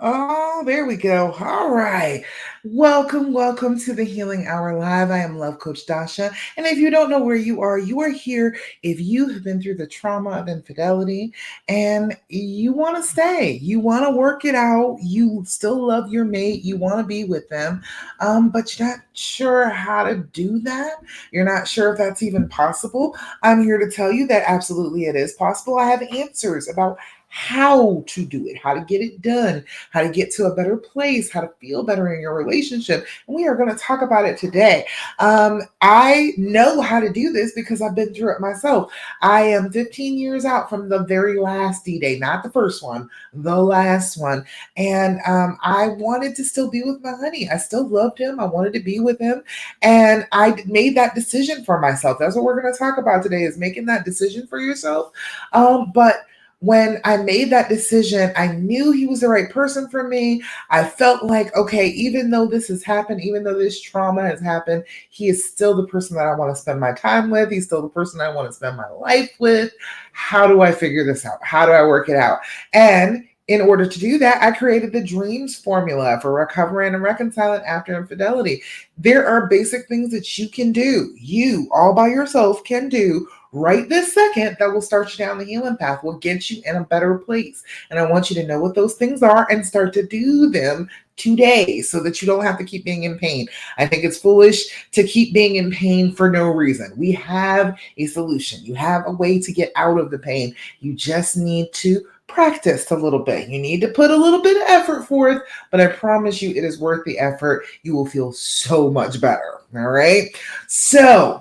Oh, there we go. All right. Welcome to the Healing Hour Live. I am Love Coach Dasha. And if you don't know where you are here if you have been through the trauma of infidelity and you want to stay, you want to work it out, you still love your mate, you want to be with them, but you're not sure how to do that. You're not sure if that's even possible. I'm here to tell you that absolutely it is possible. I have answers about how to do it, how to get it done, how to get to a better place, how to feel better in your relationship. And we are going to talk about it today. I know how to do this because I've been through it myself. I am 15 years out from the very last D Day, not the first one, the last one. And I wanted to still be with my honey. I still loved him. I wanted to be with him. And I made that decision for myself. That's what we're going to talk about today is making that decision for yourself. But when I made that decision, I knew he was the right person for me. I felt like, okay, even though this has happened, even though this trauma has happened, he is still the person that I want to spend my time with. He's still the person I want to spend my life with. How do I figure this out? How do I work it out? And in order to do that, I created the dreams formula for recovering and reconciling after infidelity. There are basic things that you can do, you all by yourself can do right this second that will start you down the healing path, will get you in a better place. And I want you to know what those things are and start to do them today so that you don't have to keep being in pain. I think it's foolish to keep being in pain for no reason. We have a solution. You have a way to get out of the pain. You just need to practice a little bit. You need to put a little bit of effort forth, but I promise you it is worth the effort. You will feel so much better. All right. So,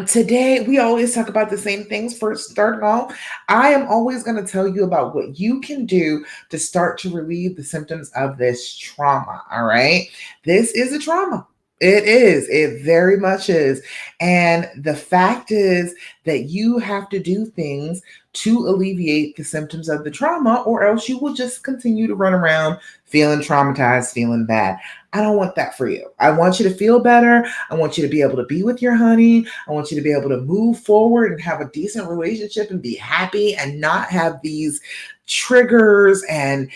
today we always talk about the same things. First, starting off, I am always going to tell you about what you can do to start to relieve the symptoms of this trauma. All right. This is a trauma. It is. It very much is. And the fact is that you have to do things to alleviate the symptoms of the trauma, or else you will just continue to run around feeling traumatized, feeling bad. I don't want that for you. I want you to feel better. I want you to be able to be with your honey. I want you to be able to move forward and have a decent relationship and be happy and not have these triggers and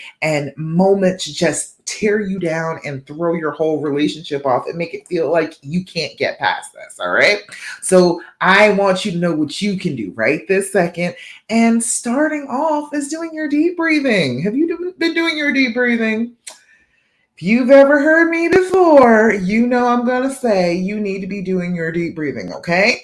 moments just tear you down and throw your whole relationship off and make it feel like you can't get past this. All right. So I want you to know what you can do right this second. And starting off is doing your deep breathing. Have you been doing your deep breathing? If you've ever heard me before, you know I'm going to say you need to be doing your deep breathing, okay?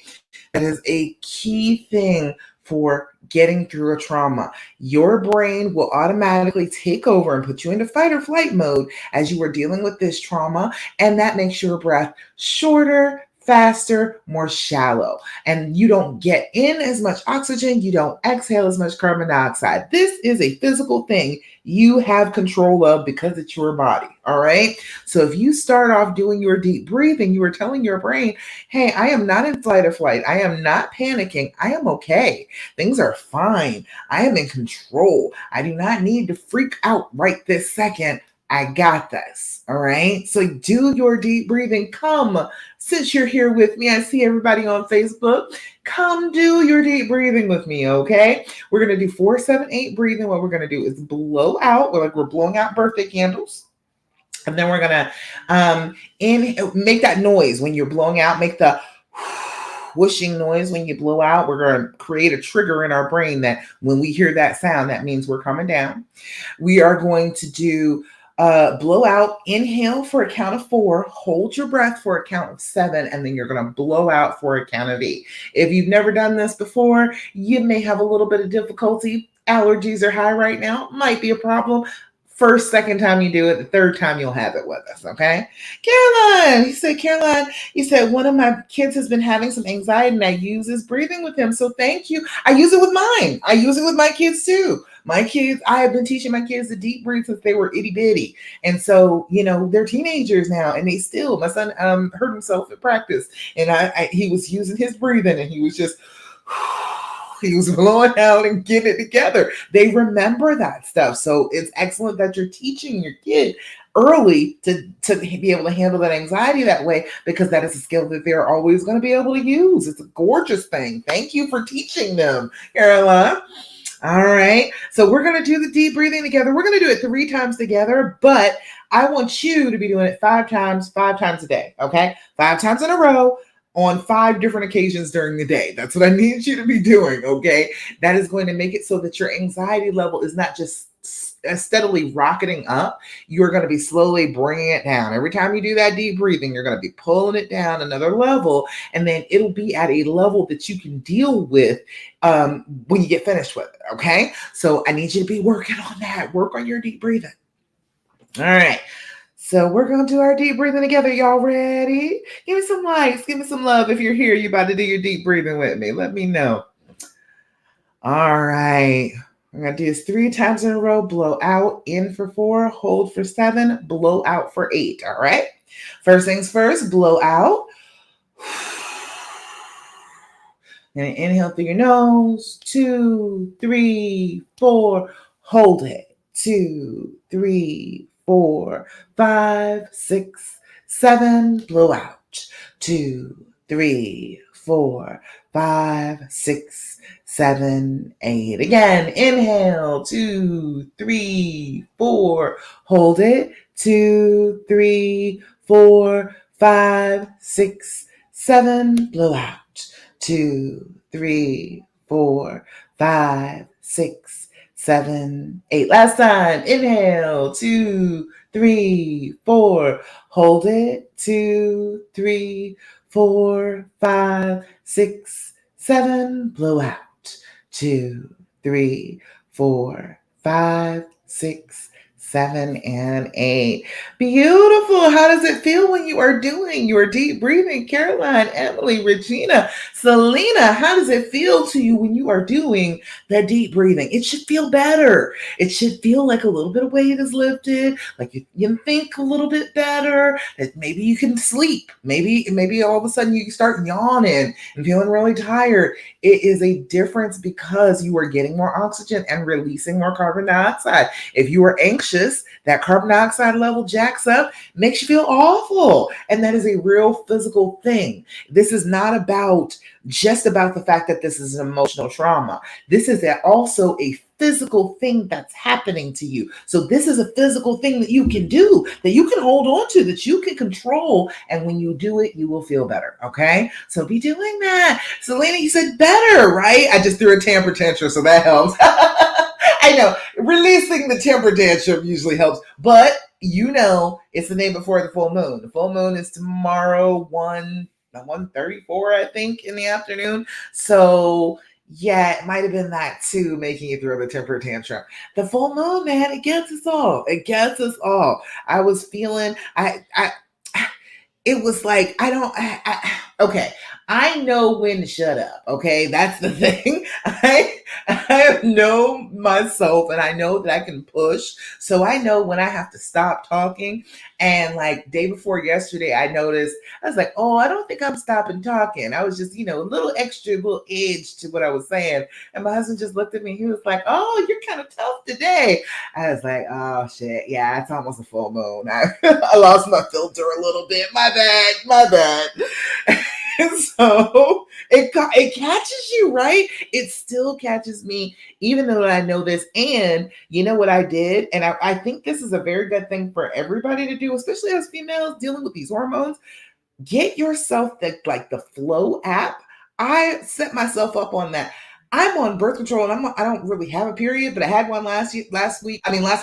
That is a key thing for getting through a trauma. Your brain will automatically take over and put you into fight or flight mode as you are dealing with this trauma, and that makes your breath shorter, faster, more shallow. And you don't get in as much oxygen, you don't exhale as much carbon dioxide. This is a physical thing you have control of because it's your body. All right. So if you start off doing your deep breathing, you are telling your brain, hey, I am not in flight or flight. I am not panicking. I am okay. Things are fine. I am in control. I do not need to freak out right this second. I got this. All right. So do your deep breathing. Come, since you're here with me, I see everybody on Facebook. Come do your deep breathing with me. Okay. We're going to do 4-7-8 breathing. What we're going to do is blow out. We're blowing out birthday candles. And then we're going to make that noise when you're blowing out. Make the whooshing noise when you blow out. We're going to create a trigger in our brain that when we hear that sound, that means we're coming down. We are going to do blow out, inhale for a count of 4, hold your breath for a count of 7, and then you're going to blow out for a count of 8. If you've never done this before, you may have a little bit of difficulty. Allergies are high right now, might be a problem. First, second time you do it, the third time you'll have it with us, okay? Caroline, you said one of my kids has been having some anxiety and I use this breathing with him. So thank you. I use it with mine. I use it with my kids too. My kids, I have been teaching my kids to deep breathe since they were itty bitty. And so, they're teenagers now and my son hurt himself at practice and he was using his breathing and he was just, he was blowing out and getting it together. They remember that stuff. So it's excellent that you're teaching your kid early to be able to handle that anxiety that way, because that is a skill that they're always going to be able to use. It's a gorgeous thing. Thank you for teaching them, Caroline. All right. So we're going to do the deep breathing together. We're going to do it 3 times together, but I want you to be doing it 5 times a day. Okay. 5 times in a row on 5 different occasions during the day. That's what I need you to be doing. Okay. That is going to make it so that your anxiety level is not just steadily rocketing up. You're going to be slowly bringing it down. Every time you do that deep breathing, you're going to be pulling it down another level, and then it'll be at a level that you can deal with when you get finished with it. Okay. So I need you to be working on that. Work on your deep breathing. All right. So we're going to do our deep breathing together. Y'all ready? Give me some likes. Give me some love. If you're here, you about to do your deep breathing with me. Let me know. All right. We're going to do this 3 times in a row. Blow out, in for 4, hold for 7, blow out for 8. All right. First things first, blow out. And inhale through your nose. 2, 3, 4. Hold it. 2, 3, 4, 5, 6, 7. Blow out. 2, 3, 4, 5, 6, 7, 8. Again, inhale. 2, 3, 4. Hold it. 2, 3, 4, 5, 6, 7. Blow out. 2, 3, 4, 5, 6, 7, 8. Last time. Inhale. 2, 3, 4. Hold it. 2, 3, 4, 5, 6, 7. Blow out. 2, 3, 4, 5, 6, 7, and 8. Beautiful. How does it feel when you are doing your deep breathing? Caroline, Emily, Regina, Selena, how does it feel to you when you are doing the deep breathing? It should feel better. It should feel like a little bit of weight is lifted, like you think a little bit better, that maybe you can sleep. Maybe all of a sudden you start yawning and feeling really tired. It is a difference because you are getting more oxygen and releasing more carbon dioxide. If you are anxious, that carbon dioxide level jacks up, makes you feel awful. And that is a real physical thing. This is not just about the fact that this is an emotional trauma. This is also a physical thing that's happening to you. So this is a physical thing that you can do, that you can hold on to, that you can control. And when you do it, you will feel better. Okay. So be doing that. Selena, you said better, right? I just threw a temper tantrum, so that helps. I know releasing the temper tantrum usually helps, but it's the day before the full moon. The full moon is tomorrow, 1:34, I think, in the afternoon. So yeah, it might have been that too, making you throw the temper tantrum. The full moon, man, it gets us all. It gets us all. I was feeling, it was like, okay, I know when to shut up. Okay. That's the thing. I know myself and I know that I can push. So I know when I have to stop talking. And like day before yesterday, I noticed, I was like, oh, I don't think I'm stopping talking. I was just, a little extra, little edge to what I was saying. And my husband just looked at me. He was like, oh, you're kind of tough today. I was like, oh shit. Yeah, it's almost a full moon. I lost my filter a little bit. My bad. So it catches you, right? It still catches me, even though I know this. And you know what I did? And I think this is a very good thing for everybody to do, especially as females dealing with these hormones. Get yourself the Flow app. I set myself up on that. I'm on birth control and I don't really have a period, but I had one last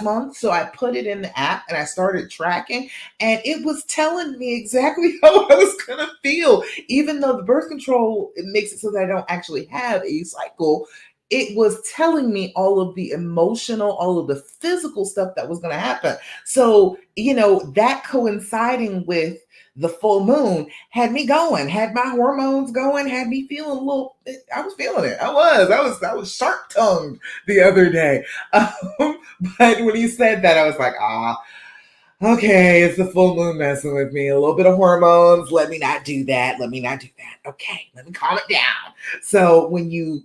month. So I put it in the app and I started tracking, and it was telling me exactly how I was going to feel. Even though the birth control, it makes it so that I don't actually have a cycle, it was telling me all of the emotional, all of the physical stuff that was going to happen. So, that coinciding with the full moon had me going, had my hormones going, had me feeling I was feeling it. I was sharp tongued the other day. But when he said that, I was like, okay, it's the full moon messing with me. A little bit of hormones. Let me not do that. Okay, let me calm it down. So when you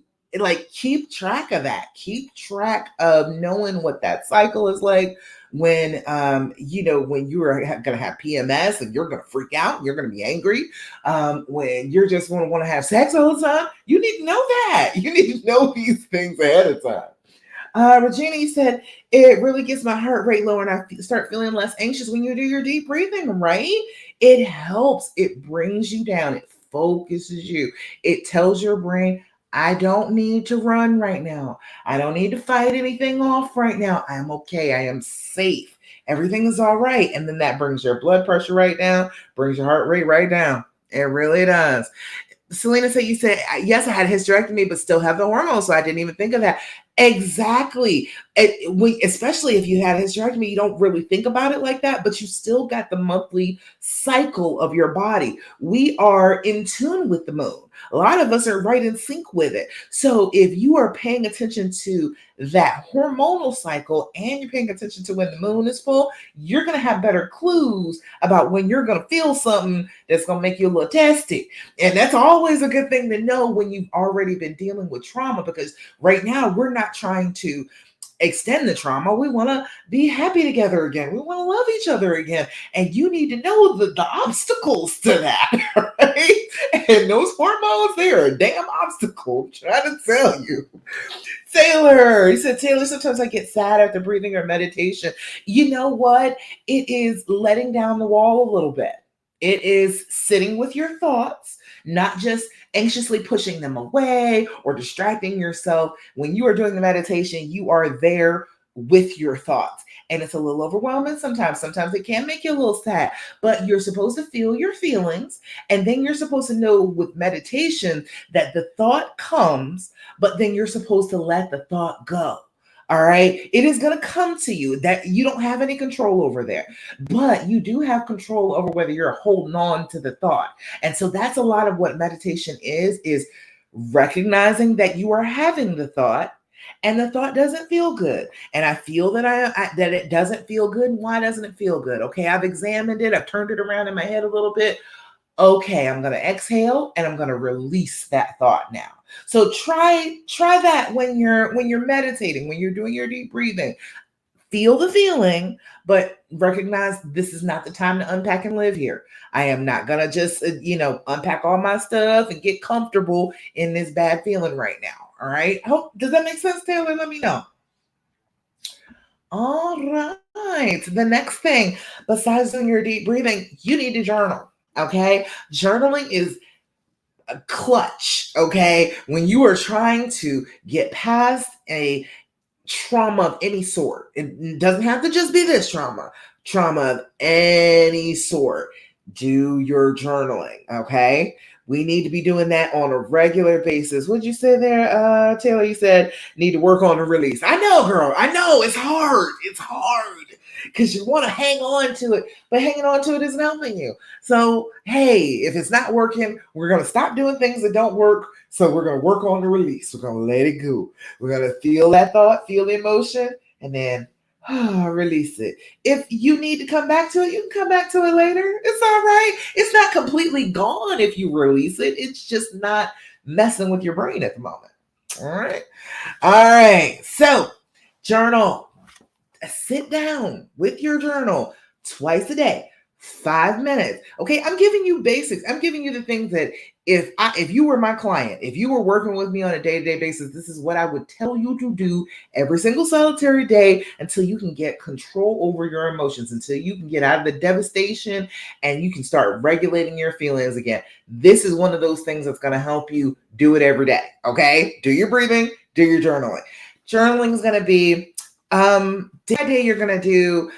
keep track of that, keep track of knowing what that cycle is like. When when you are going to have PMS and you're going to freak out and you're going to be angry, when you're just going to want to have sex all the time, you need to know that. You need to know these things ahead of time. Regina, you said it really gets my heart rate lower and start feeling less anxious when you do your deep breathing, right? It helps. It brings you down. It focuses you. It tells your brain, I don't need to run right now. I don't need to fight anything off right now. I'm okay. I am safe. Everything is all right. And then that brings your blood pressure right down, brings your heart rate right down. It really does. Selena said, you said, yes, I had a hysterectomy, but still have the hormones. So I didn't even think of that. Exactly. Especially if you had a hysterectomy, you don't really think about it like that, but you still got the monthly cycle of your body. We are in tune with the moon. A lot of us are right in sync with it. So if you are paying attention to that hormonal cycle and you're paying attention to when the moon is full, you're going to have better clues about when you're going to feel something that's going to make you a little testy. And that's always a good thing to know when you've already been dealing with trauma, because right now we're not trying to extend the trauma. We want to be happy together again. We want to love each other again. And you need to know the obstacles to that, right? And those hormones, they're a damn obstacle. I'm trying to tell you. Taylor, he said, Taylor, sometimes I get sad after breathing or meditation. You know what? It is letting down the wall a little bit. It is sitting with your thoughts, not just anxiously pushing them away or distracting yourself. When you are doing the meditation, you are there with your thoughts. And it's a little overwhelming sometimes. Sometimes it can make you a little sad, but you're supposed to feel your feelings. And then you're supposed to know with meditation that the thought comes, but then you're supposed to let the thought go. All right. It is going to come to you, that you don't have any control over there, but you do have control over whether you're holding on to the thought. And so that's a lot of what meditation is recognizing that you are having the thought and the thought doesn't feel good. And I feel that that it doesn't feel good. Why doesn't it feel good? Okay. I've examined it. I've turned it around in my head a little bit. Okay, I'm going to exhale and I'm going to release that thought now. So try that when you're meditating, when you're doing your deep breathing. Feel the feeling, but recognize this is not the time to unpack and live here. I am not going to just unpack all my stuff and get comfortable in this bad feeling right now. All right? Does that make sense, Taylor? Let me know. All right. The next thing, besides doing your deep breathing, you need to journal. Okay. Journaling is a clutch. Okay. When you are trying to get past a trauma of any sort, it doesn't have to just be this trauma of any sort, do your journaling. Okay. We need to be doing that on a regular basis. What'd you say there, Taylor? You said need to work on the release. I know, girl. I know it's hard. It's hard because you want to hang on to it, but hanging on to it isn't helping you. So, hey, if it's not working, we're going to stop doing things that don't work. So we're going to work on the release. We're going to let it go. We're going to feel that thought, feel the emotion, and then release it. If you need to come back to it, you can come back to it later. It's all right. It's not completely gone if you release it. It's just not messing with your brain at the moment. All right. All right. So, journal. Sit down with your journal twice a day, 5 minutes. Okay, I'm giving you basics. I'm giving you the things that if you were my client, if you were working with me on a day-to-day basis, this is what I would tell you to do every single solitary day until you can get control over your emotions, until you can get out of the devastation and you can start regulating your feelings again. This is one of those things that's going to help you do it every day. Okay, do your breathing, do your journaling. Journaling is going to be day by day, you're going to do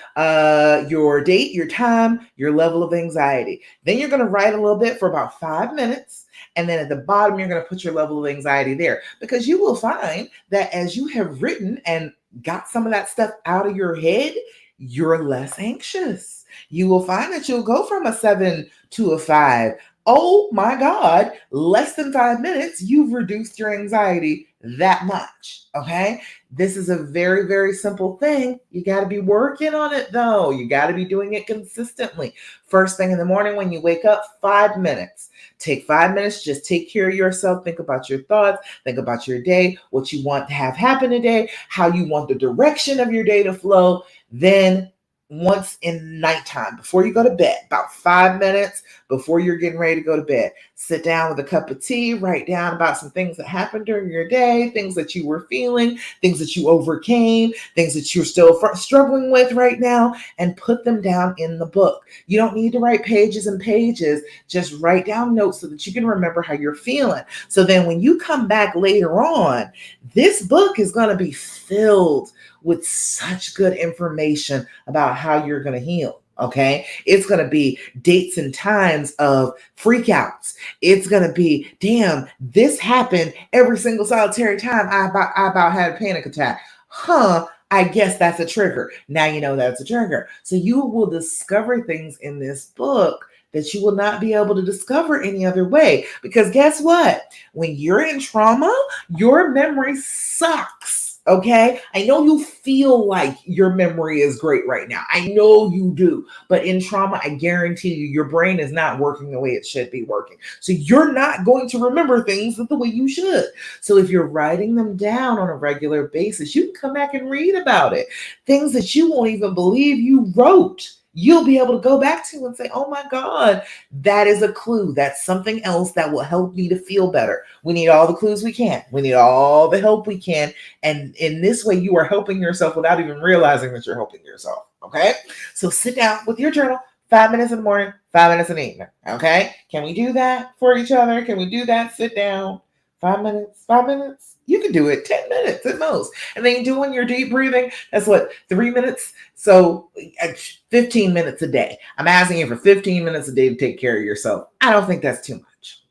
your date, your time, your level of anxiety. Then you're going to write a little bit for about 5 minutes. And then at the bottom, you're going to put your level of anxiety there, because you will find that as you have written and got some of that stuff out of your head, you're less anxious. You will find that you'll go from a 7 to a 5. Oh my God, less than 5 minutes, you've reduced your anxiety that much. Okay. This is a very, very simple thing. You got to be working on it though. You got to be doing it consistently. First thing in the morning when you wake up, 5 minutes. Take 5 minutes, just take care of yourself. Think about your thoughts, think about your day, what you want to have happen today, how you want the direction of your day to flow. Then once in nighttime, before you go to bed, about 5 minutes, before you're getting ready to go to bed. Sit down with a cup of tea, write down about some things that happened during your day, things that you were feeling, things that you overcame, things that you're still struggling with right now, and put them down in the book. You don't need to write pages and pages. Just write down notes so that you can remember how you're feeling. So then when you come back later on, this book is going to be filled with such good information about how you're going to heal. Okay. It's going to be dates and times of freakouts. It's going to be, damn, this happened every single solitary time I about had a panic attack. Huh. I guess that's a trigger. Now you know that's a trigger. So you will discover things in this book that you will not be able to discover any other way. Because guess what? When you're in trauma, your memory sucks. Okay. I know you feel like your memory is great right now. I know you do. But in trauma, I guarantee you, your brain is not working the way it should be working. So you're not going to remember things the way you should. So if you're writing them down on a regular basis, you can come back and read about it. Things that you won't even believe you wrote, you'll be able to go back to and say, oh my God, that is a clue. That's something else that will help me to feel better. We need all the clues we can. We need all the help we can. And in this way, you are helping yourself without even realizing that you're helping yourself. Okay. So sit down with your journal, 5 minutes in the morning, 5 minutes in the evening. Okay. Can we do that for each other? Can we do that? Sit down. 5 minutes, 5 minutes. You can do it 10 minutes at most. And then doing your deep breathing, that's what, 3 minutes? So 15 minutes a day. I'm asking you for 15 minutes a day to take care of yourself. I don't think that's too much.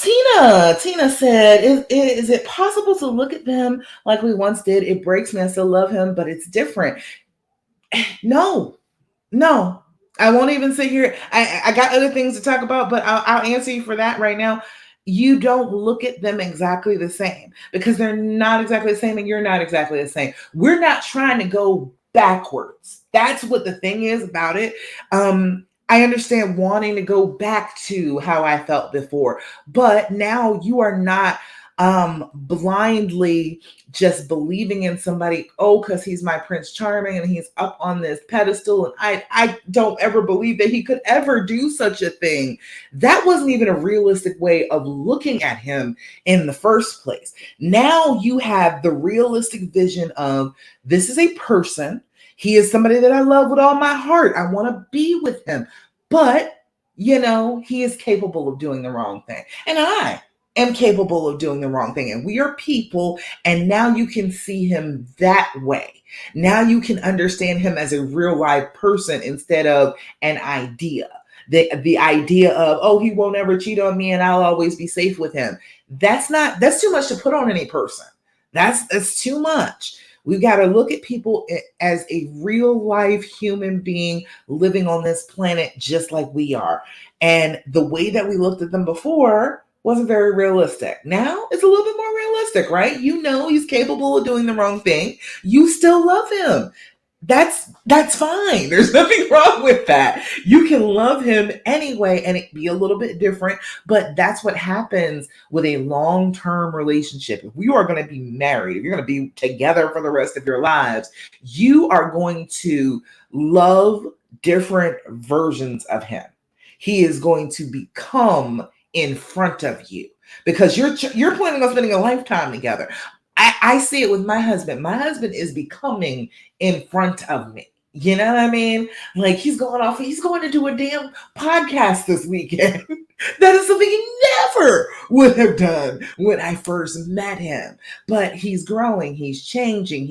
Tina said, is it possible to look at them like we once did? It breaks me. I still love him, but it's different. No. I won't even sit here. I got other things to talk about, but I'll answer you for that right now. You don't look at them exactly the same because they're not exactly the same and you're not exactly the same. We're not trying to go backwards. That's what the thing is about it. I understand wanting to go back to how I felt before, but now you are not blindly just believing in somebody, oh, because he's my Prince Charming and he's up on this pedestal. And I don't ever believe that he could ever do such a thing. That wasn't even a realistic way of looking at him in the first place. Now you have the realistic vision of this is a person. He is somebody that I love with all my heart. I want to be with him. But, he is capable of doing the wrong thing. And I am capable of doing the wrong thing. And we are people. And now you can see him that way. Now you can understand him as a real life person instead of an idea. The idea of, oh, he won't ever cheat on me and I'll always be safe with him. That's too much to put on any person. That's too much. We've got to look at people as a real life human being living on this planet just like we are. And the way that we looked at them before wasn't very realistic. Now it's a little bit more realistic, right? He's capable of doing the wrong thing. You still love him. That's fine. There's nothing wrong with that. You can love him anyway and it be a little bit different, but that's what happens with a long-term relationship. If you are going to be married, if you're going to be together for the rest of your lives, you are going to love different versions of him. He is going to become in front of you because you're planning on spending a lifetime together. I see it with my husband. My husband is becoming in front of me. You know what I mean? Like he's going to do a damn podcast this weekend. That is something he never would have done when I first met him. But he's growing, he's changing,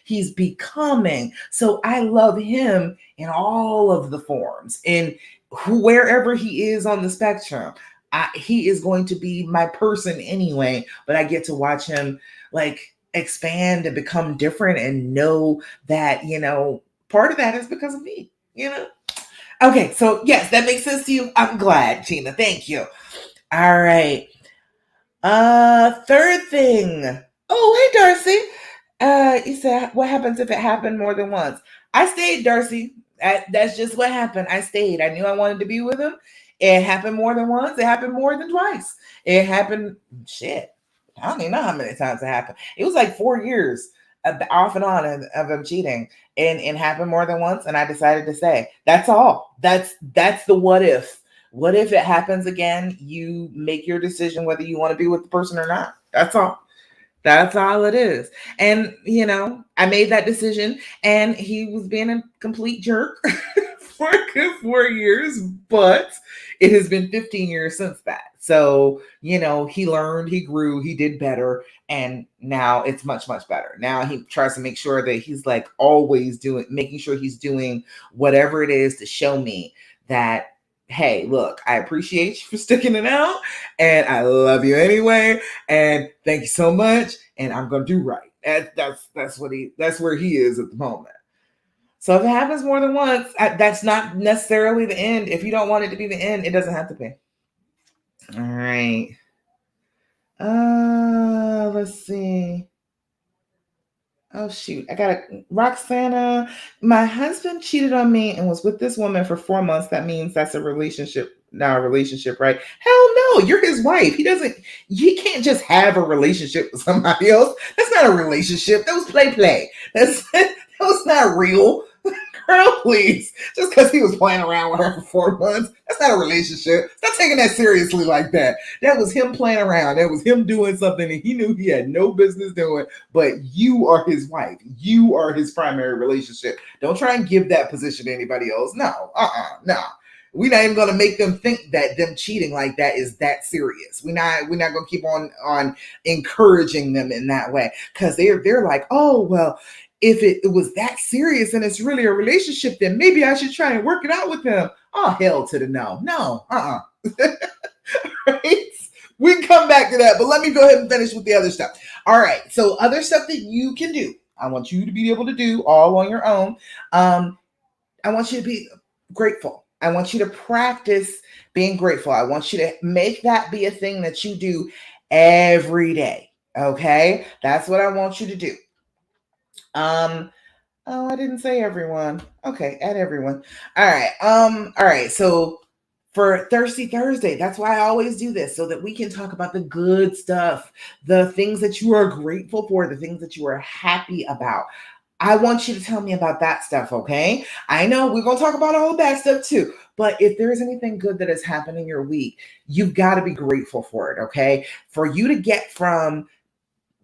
he's becoming. So I love him in all of the forms, in wherever he is on the spectrum. He is going to be my person anyway, but I get to watch him like expand and become different and know that, part of that is because of me, Okay, so yes, that makes sense to you. I'm glad, Gina. Thank you. All right. Third thing. Oh, hey, Darcy. You said, what happens if it happened more than once? I stayed, Darcy. That's just what happened. I stayed. I knew I wanted to be with him. It happened more than once. It happened more than twice. It happened, shit. I don't even know how many times it happened. It was like 4 years. off and on of him cheating, and it happened more than once. And I decided to say, that's all. That's the what if. What if it happens again? You make your decision whether you want to be with the person or not. That's all. That's all it is. And, I made that decision, and he was being a complete jerk for a good 4 years, but it has been 15 years since that. So, he learned, he grew, he did better, and now it's much, much better. Now he tries to make sure that he's like always making sure he's doing whatever it is to show me that, hey, look, I appreciate you for sticking it out, and I love you anyway, and thank you so much, and I'm gonna do right. That's where he is at the moment. So if it happens more than once, that's not necessarily the end. If you don't want it to be the end, it doesn't have to be. All right. Let's see. Oh shoot, I got a Roxana. My husband cheated on me and was with this woman for 4 months. That means that's a relationship, now a relationship, right? Hell no, you're his wife. He can't just have a relationship with somebody else. That's not a relationship. That was play. That was not real. Girl, please. Just because he was playing around with her for 4 months, that's not a relationship. Stop taking that seriously like that. That was him playing around. That was him doing something that he knew he had no business doing, but you are his wife. You are his primary relationship. Don't try and give that position to anybody else. No, no. We're not even gonna make them think that them cheating like that is that serious. We're not gonna keep on encouraging them in that way, because they're like, oh well, if it was that serious and it's really a relationship, then maybe I should try and work it out with him. Oh, hell to the no. No, right? We can come back to that, but let me go ahead and finish with the other stuff. All right. So, other stuff that you can do, I want you to be able to do all on your own. I want you to be grateful. I want you to practice being grateful. I want you to make that be a thing that you do every day. Okay. That's what I want you to do. Oh, I didn't say everyone. Okay, add everyone. All right. All right. So for Thirsty Thursday, that's why I always do this, so that we can talk about the good stuff, the things that you are grateful for, the things that you are happy about. I want you to tell me about that stuff, okay? I know we're going to talk about all the bad stuff too, but if there's anything good that has happened in your week, you've got to be grateful for it, okay? For you to get from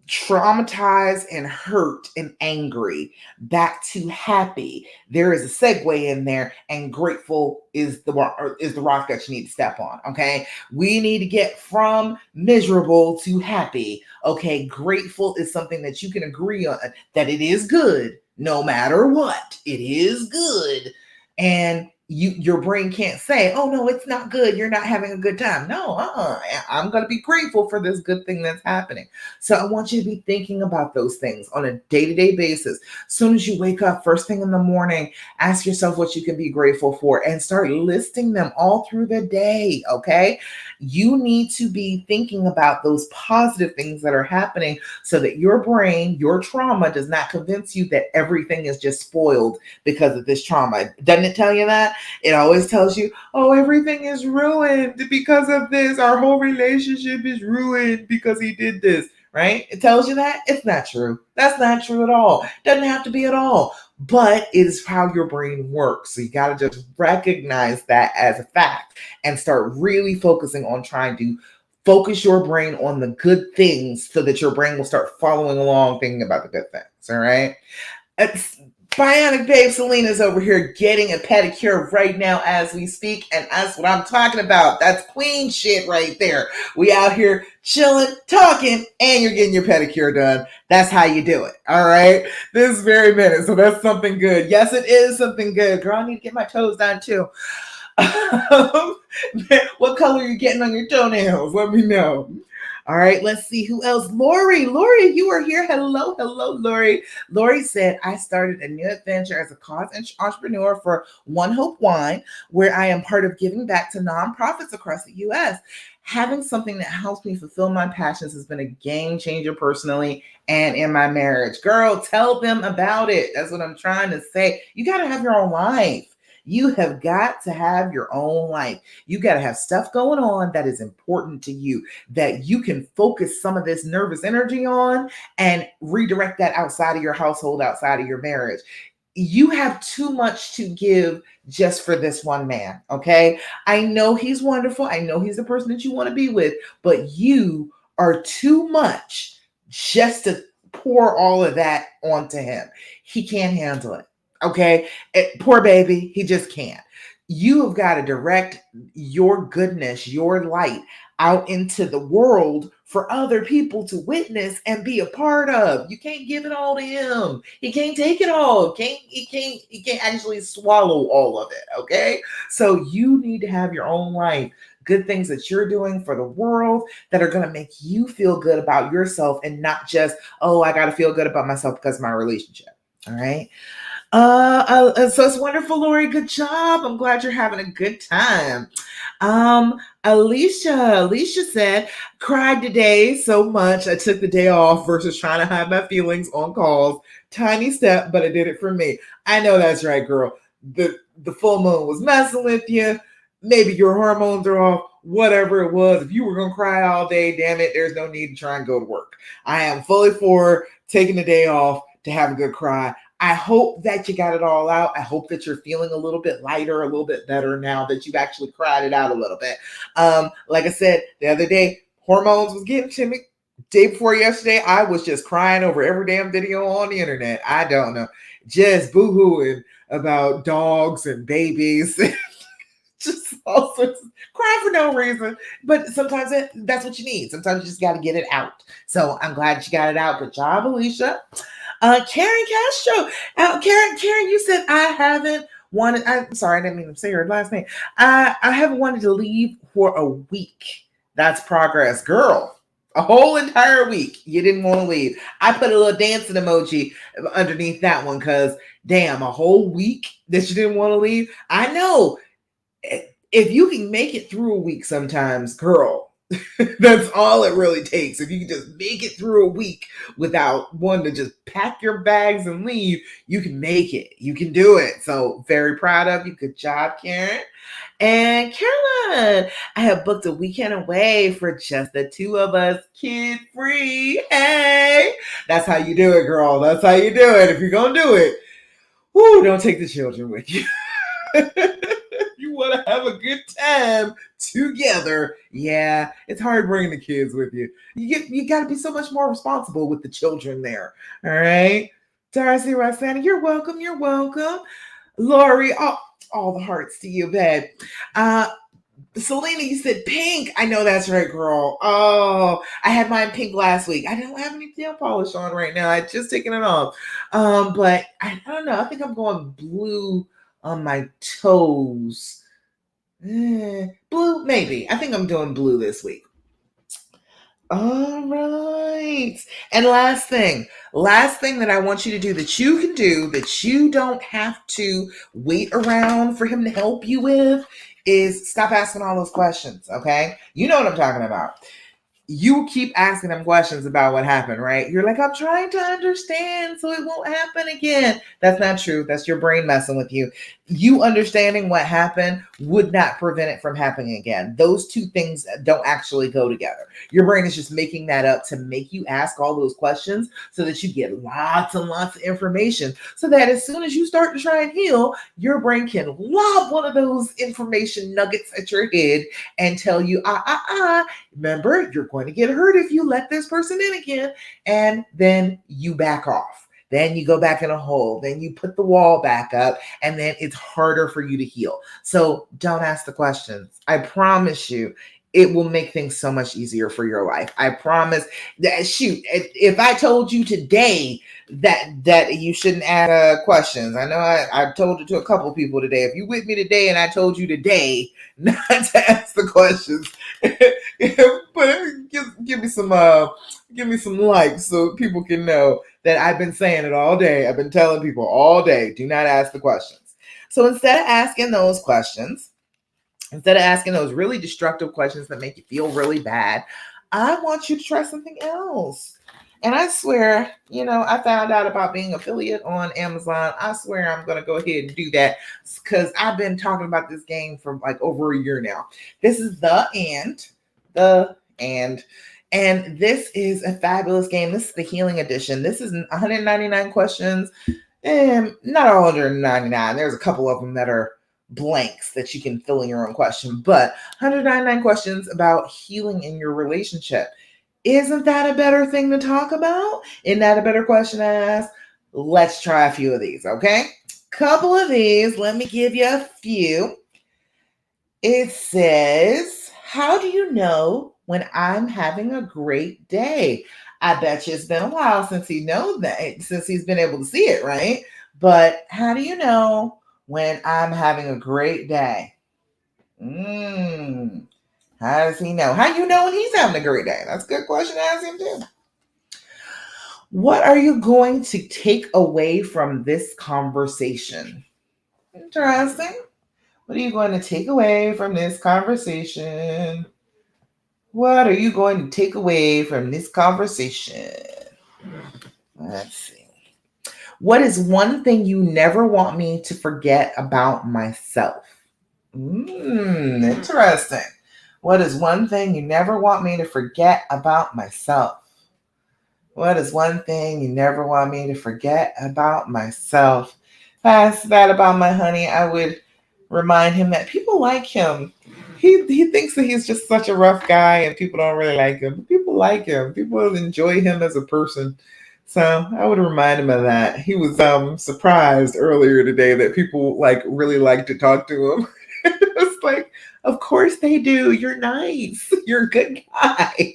traumatized and hurt and angry back to happy, there is a segue in there, and grateful is the rock that you need to step on. Okay, we need to get from miserable to happy. Okay, grateful is something that you can agree on, that it is good no matter what. It is good, and your brain can't say, oh no, it's not good, you're not having a good time. No, I'm going to be grateful for this good thing that's happening. So I want you to be thinking about those things on a day-to-day basis. As soon as you wake up, first thing in the morning, ask yourself what you can be grateful for and start listing them all through the day. Okay, you need to be thinking about those positive things that are happening, so that your brain, your trauma, does not convince you that everything is just spoiled because of this trauma. Doesn't it tell you that? It always tells you, oh, everything is ruined because of this. Our whole relationship is ruined because he did this, right? It tells you that. It's not true. That's not true at all. Doesn't have to be at all. But it is how your brain works. So you got to just recognize that as a fact and start really focusing on trying to focus your brain on the good things, so that your brain will start following along thinking about the good things. All right. It's Bionic Babe Selena's over here getting a pedicure right now as we speak, and that's what I'm talking about. That's queen shit right there. We out here chilling, talking, and you're getting your pedicure done. That's how you do it. All right, this very minute. So that's something good. Yes, it is something good. Girl, I need to get my toes done too. What color are you getting on your toenails? Let me know. All right, let's see who else. Lori, you are here. Hello, Lori. Lori said, I started a new adventure as a cause entrepreneur for One Hope Wine, where I am part of giving back to nonprofits across the U.S. Having something that helps me fulfill my passions has been a game changer personally and in my marriage. Girl, tell them about it. That's what I'm trying to say. You got to have your own life. You have got to have your own life. You got to have stuff going on that is important to you, that you can focus some of this nervous energy on and redirect that outside of your household, outside of your marriage. You have too much to give just for this one man, okay? I know he's wonderful. I know he's the person that you want to be with, but you are too much just to pour all of that onto him. He can't handle it, okay? Poor baby, he just can't. You have got to direct your goodness, your light out into the world for other people to witness and be a part of. You can't give it all to him. He can't take it all. He can't actually swallow all of it. Okay. So you need to have your own life, good things that you're doing for the world that are going to make you feel good about yourself and not just, oh, I got to feel good about myself because of my relationship. All right. So it's wonderful, Lori. Good job. I'm glad you're having a good time. Alicia said, cried today so much. I took the day off versus trying to hide my feelings on calls. Tiny step, but I did it for me. I know that's right, girl. The full moon was messing with you. Maybe your hormones are off, whatever it was. If you were going to cry all day, damn it, there's no need to try and go to work. I am fully for taking the day off to have a good cry. I hope that you got it all out. I hope that you're feeling a little bit lighter, a little bit better now that you've actually cried it out a little bit. Like I said, the other day, hormones was getting to me. Day before yesterday, I was just crying over every damn video on the internet. I don't know. Just boo-hooing about dogs and babies. Just all sorts of cry for no reason. But sometimes that's what you need. Sometimes you just got to get it out. So I'm glad you got it out. Good job, Alicia. Karen Castro. Karen, you said I haven't wanted. I'm sorry, I didn't mean to say her last name. I haven't wanted to leave for a week. That's progress, girl. A whole entire week you didn't want to leave. I put a little dancing emoji underneath that one because damn, a whole week that you didn't want to leave. I know. If you can make it through a week sometimes, girl, that's all it really takes. If you can just make it through a week without wanting to just pack your bags and leave, you can make it. You can do it. So very proud of you. Good job, Karen. And Caroline, I have booked a weekend away for just the two of us, kid free. Hey, that's how you do it, girl. That's how you do it. If you're going to do it, whoo, don't take the children with you. You want to have a good time together. Yeah, it's hard bringing the kids with you. You got to be so much more responsible with the children there. All right. Darcy Roxana, you're welcome. You're welcome. Lori, all the hearts to you, babe. Selena, you said pink. I know that's right, girl. Oh, I had mine pink last week. I don't have any nail polish on right now. I just taken it off. But I don't know. I think I'm going blue on my toes. Blue, maybe. I think I'm doing blue this week. All right. And last thing that I want you to do that you can do that you don't have to wait around for him to help you with is stop asking all those questions. Okay. You know what I'm talking about. You keep asking them questions about what happened, right? You're like, I'm trying to understand so it won't happen again. That's not true. That's your brain messing with you. You understanding what happened would not prevent it from happening again. Those two things don't actually go together. Your brain is just making that up to make you ask all those questions so that you get lots and lots of information so that as soon as you start to try and heal, your brain can lob one of those information nuggets at your head and tell you, remember, you're going to get hurt if you let this person in again. And then you back off. Then you go back in a hole. Then you put the wall back up. And then it's harder for you to heal. So don't ask the questions. I promise you, it will make things so much easier for your life. I promise that. Shoot, if I told you today that you shouldn't ask questions, I know I told it to a couple people today. If you with me today and I told you today not to ask the questions, but give me some likes so people can know that I've been saying it all day. I've been telling people all day, do not ask the questions. So instead of asking those questions, instead of asking those really destructive questions that make you feel really bad, I want you to try something else. And I swear, I found out about being affiliate on Amazon. I swear I'm going to go ahead and do that because I've been talking about this game for like over a year now. This is the and this is a fabulous game. This is the healing edition. This is 199 questions, and not all 199. There's a couple of them that are blanks that you can fill in your own question, but 199 questions about healing in your relationship. Isn't that a better thing to talk about? Isn't that a better question to ask? Let's try a few of these, okay? Couple of these. Let me give you a few. It says, how do you know when I'm having a great day? I bet you it's been a while since since he's been able to see it, right? But how do you know when I'm having a great day? How does he know? How do you know when he's having a great day? That's a good question to ask him too. What are you going to take away from this conversation? Interesting. What are you going to take away from this conversation? What are you going to take away from this conversation? Let's see. What is one thing you never want me to forget about myself? Interesting. What is one thing you never want me to forget about myself? What is one thing you never want me to forget about myself? If I asked that about my honey, I would remind him that people like him. He thinks that he's just such a rough guy and people don't really like him. But people like him. People enjoy him as a person. So I would remind him of that. He was surprised earlier today that people really like to talk to him. It's like, of course they do. You're nice. You're a good guy.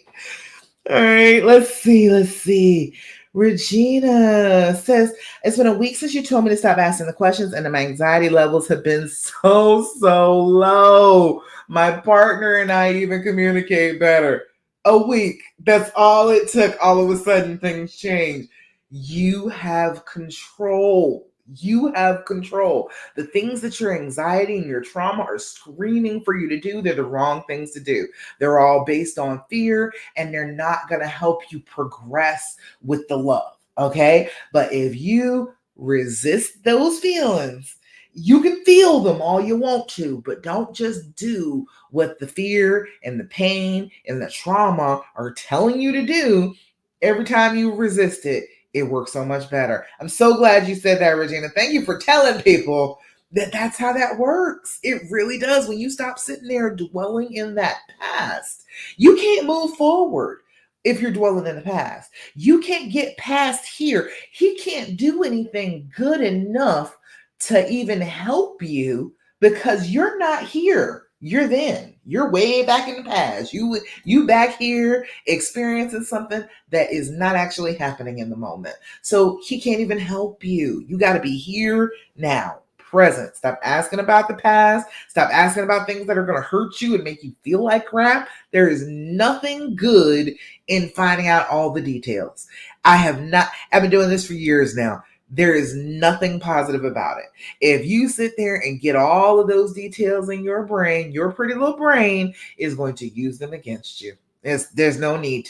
All right, let's see. Regina says, it's been a week since you told me to stop asking the questions, and my anxiety levels have been so low. My partner and I even communicate better. A week. That's all it took. All of a sudden, things change. You have control. You have control. The things that your anxiety and your trauma are screaming for you to do, they're the wrong things to do. They're all based on fear, and they're not going to help you progress with the love. Okay. But if you resist those feelings, you can feel them all you want to, but don't just do what the fear and the pain and the trauma are telling you to do. Every time you resist it, it works so much better. I'm so glad you said that, Regina. Thank you for telling people that that's how that works. It really does. When you stop sitting there dwelling in that past, you can't move forward if you're dwelling in the past. You can't get past here. He can't do anything good enough to even help you because you're not here. You're then. You're way back in the past. You back here experiencing something that is not actually happening in the moment. So he can't even help you. You got to be here now, present. Stop asking about the past. Stop asking about things that are going to hurt you and make you feel like crap. There is nothing good in finding out all the details. I've been doing this for years now. There is nothing positive about it. If you sit there and get all of those details in your brain, your pretty little brain is going to use them against you. There's no need.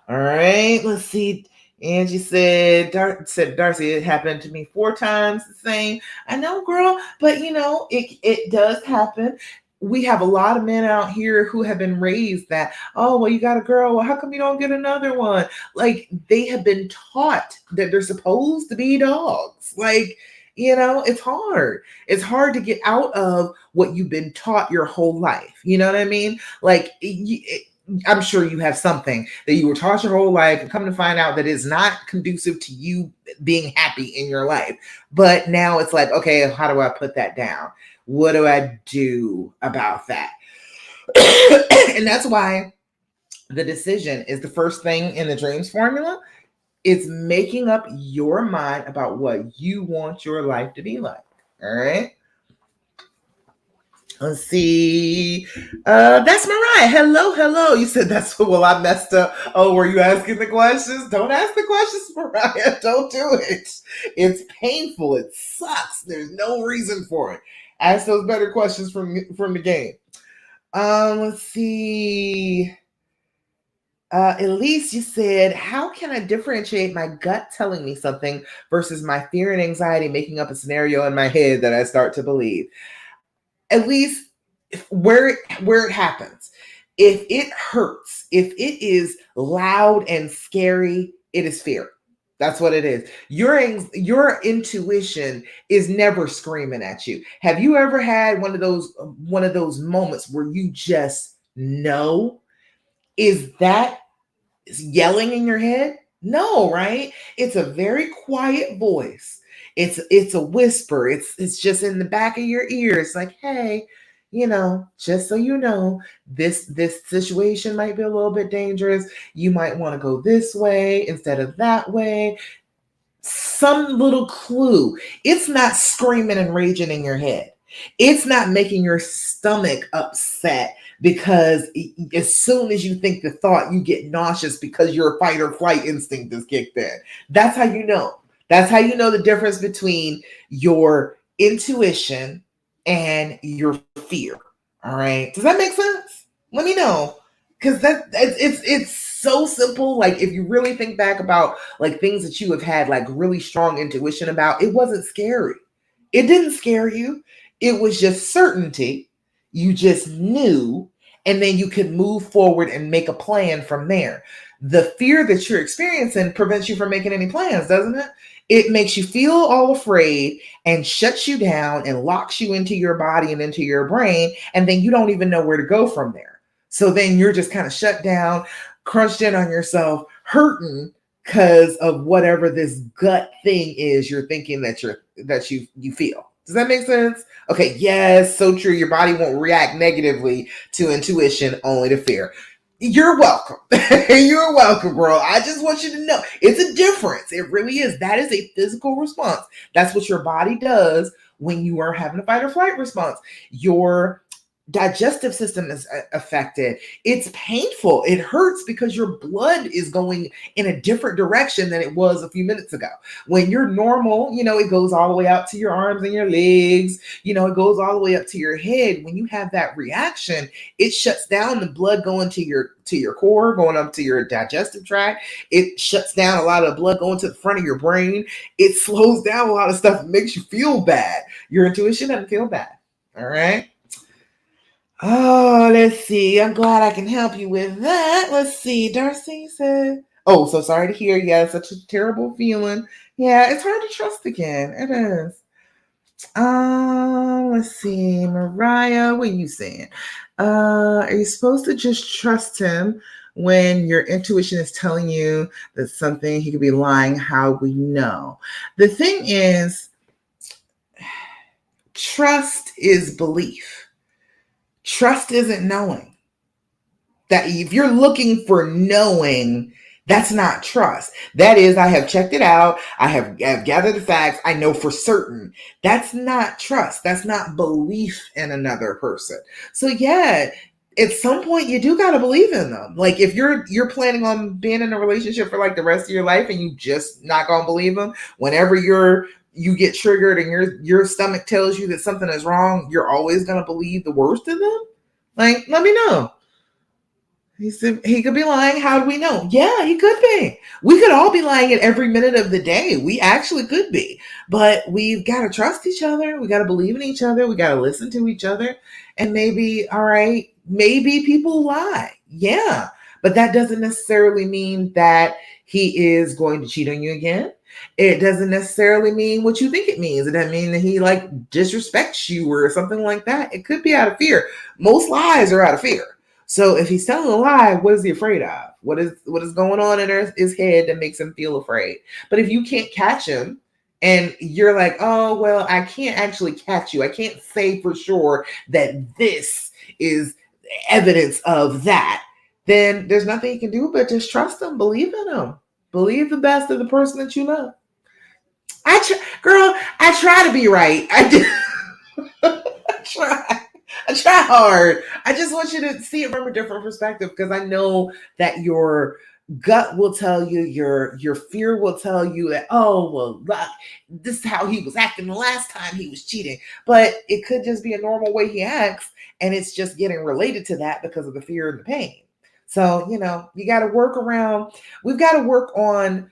All right, let's see. Angie said, Darcy, it happened to me 4 times the same. I know, girl, but it does happen. We have a lot of men out here who have been raised that, oh, well, you got a girl. Well, how come you don't get another one? Like, they have been taught that they're supposed to be dogs. It's hard. It's hard to get out of what you've been taught your whole life. You know what I mean? I'm sure you have something that you were taught your whole life and come to find out that is not conducive to you being happy in your life. But now it's like, okay, how do I put that down? What do I do about that? And that's why the decision is the first thing in the dreams formula. It's making up your mind about what you want your life to be like. All right. Let's see. That's Mariah. Hello. You said that's well, I messed up. Oh, were you asking the questions? Don't ask the questions, Mariah. Don't do it. It's painful. It sucks. There's no reason for it. Ask those better questions from the game. Let's see. Elise, you said, how can I differentiate my gut telling me something versus my fear and anxiety making up a scenario in my head that I start to believe? At least where it happens. If it hurts, if it is loud and scary, it is fear. That's what it is. Your intuition is never screaming at you. Have you ever had one of those moments where you just know? Is that yelling in your head? No, right? It's a very quiet voice. It's a whisper. It's just in the back of your ear. It's like, hey, just so you know, this situation might be a little bit dangerous. You might want to go this way instead of that way. Some little clue. It's not screaming and raging in your head. It's not making your stomach upset because as soon as you think the thought, you get nauseous because your fight or flight instinct is kicked in. That's how you know. That's how you know the difference between your intuition and your fear. All right. Does that make sense? Let me know. Because it's so simple. Like if you really think back about like things that you have had like really strong intuition about, it wasn't scary. It didn't scare you. It was just certainty. You just knew, and then you could move forward and make a plan from there. The fear that you're experiencing prevents you from making any plans, doesn't it? It makes you feel all afraid and shuts you down and locks you into your body and into your brain, and then you don't even know where to go from there. So then you're just kind of shut down, crunched in on yourself, hurting because of whatever this gut thing is you're thinking that you feel. Does that make sense? Okay, yes, so true. Your body won't react negatively to intuition, only to fear. You're welcome. You're welcome, girl. I just want you to know it's a difference. It really is. That is a physical response. That's what your body does when you are having a fight or flight response. Your digestive system is affected. It's painful. It hurts because your blood is going in a different direction than it was a few minutes ago. When you're normal, it goes all the way out to your arms and your legs. It goes all the way up to your head. When you have that reaction, it shuts down the blood going to your core, going up to your digestive tract. It shuts down a lot of blood going to the front of your brain. It slows down a lot of stuff. It makes you feel bad. Your intuition doesn't feel bad. All right. Oh, let's see. I'm glad I can help you with that. Let's see. Darcy said, oh, so sorry to hear. Yeah, such a terrible feeling. Yeah, it's hard to trust again. It is. Let's see. Mariah, what are you saying? Are you supposed to just trust him when your intuition is telling you that something he could be lying? How we know? The thing is, trust is belief. Trust isn't knowing. That if you're looking for knowing, that's not trust. That is, I have checked it out. I've gathered the facts. I know for certain. That's not trust. That's not belief in another person. So yeah, at some point you do got to believe in them. Like if you're planning on being in a relationship for like the rest of your life and you just not gonna believe them, whenever you get triggered and your stomach tells you that something is wrong, you're always gonna believe the worst of them. Like, let me know. He said he could be lying. How do we know? Yeah, he could be. We could all be lying at every minute of the day. We actually could be. But we've got to trust each other. We got to believe in each other. We got to listen to each other. And maybe, all right, maybe people lie. Yeah. But that doesn't necessarily mean that he is going to cheat on you again. It doesn't necessarily mean what you think it means. It doesn't mean that he like disrespects you or something like that. It could be out of fear. Most lies are out of fear. So if he's telling a lie, what is he afraid of? What is going on in his head that makes him feel afraid? But if you can't catch him and you're like, oh, well, I can't actually catch you. I can't say for sure that this is evidence of that. Then there's nothing you can do but just trust him, believe in him. Believe the best of the person that you love. Girl, I try to be right. I do. I try. I try hard. I just want you to see it from a different perspective because I know that your gut will tell you, your fear will tell you that, oh, well, this is how he was acting the last time he was cheating. But it could just be a normal way he acts, and it's just getting related to that because of the fear and the pain. So, you got to work around, we've got to work on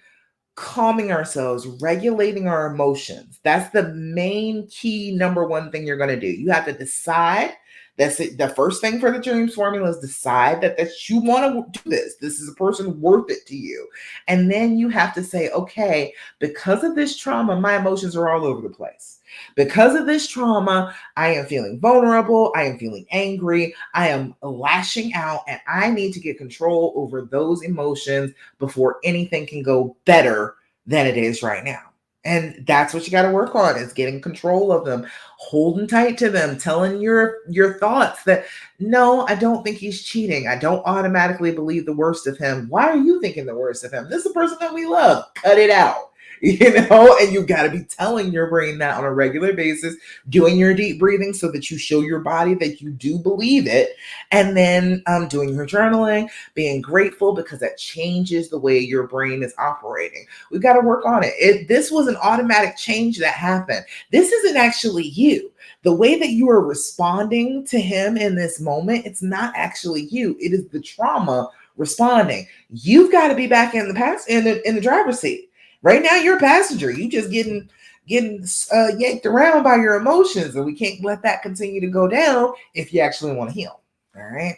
calming ourselves, regulating our emotions. That's the main key number one thing you're going to do. You have to decide. That's it. The first thing for the dreams formula is decide that you want to do this. This is a person worth it to you. And then you have to say, okay, because of this trauma, my emotions are all over the place. Because of this trauma, I am feeling vulnerable. I am feeling angry. I am lashing out, and I need to get control over those emotions before anything can go better than it is right now. And that's what you got to work on, is getting control of them, holding tight to them, telling your thoughts that no, I don't think he's cheating. I don't automatically believe the worst of him. Why are you thinking the worst of him? This is a person that we love. Cut it out. And you got to be telling your brain that on a regular basis, doing your deep breathing so that you show your body that you do believe it, and then doing your journaling, being grateful, because that changes the way your brain is operating. We've got to work on it. This was an automatic change that happened. This isn't actually you. The way that you are responding to him in this moment, it's not actually you. It is the trauma responding. You've got to be back in the driver's seat. Right now, you're a passenger. You just getting yanked around by your emotions, and we can't let that continue to go down if you actually want to heal. All right.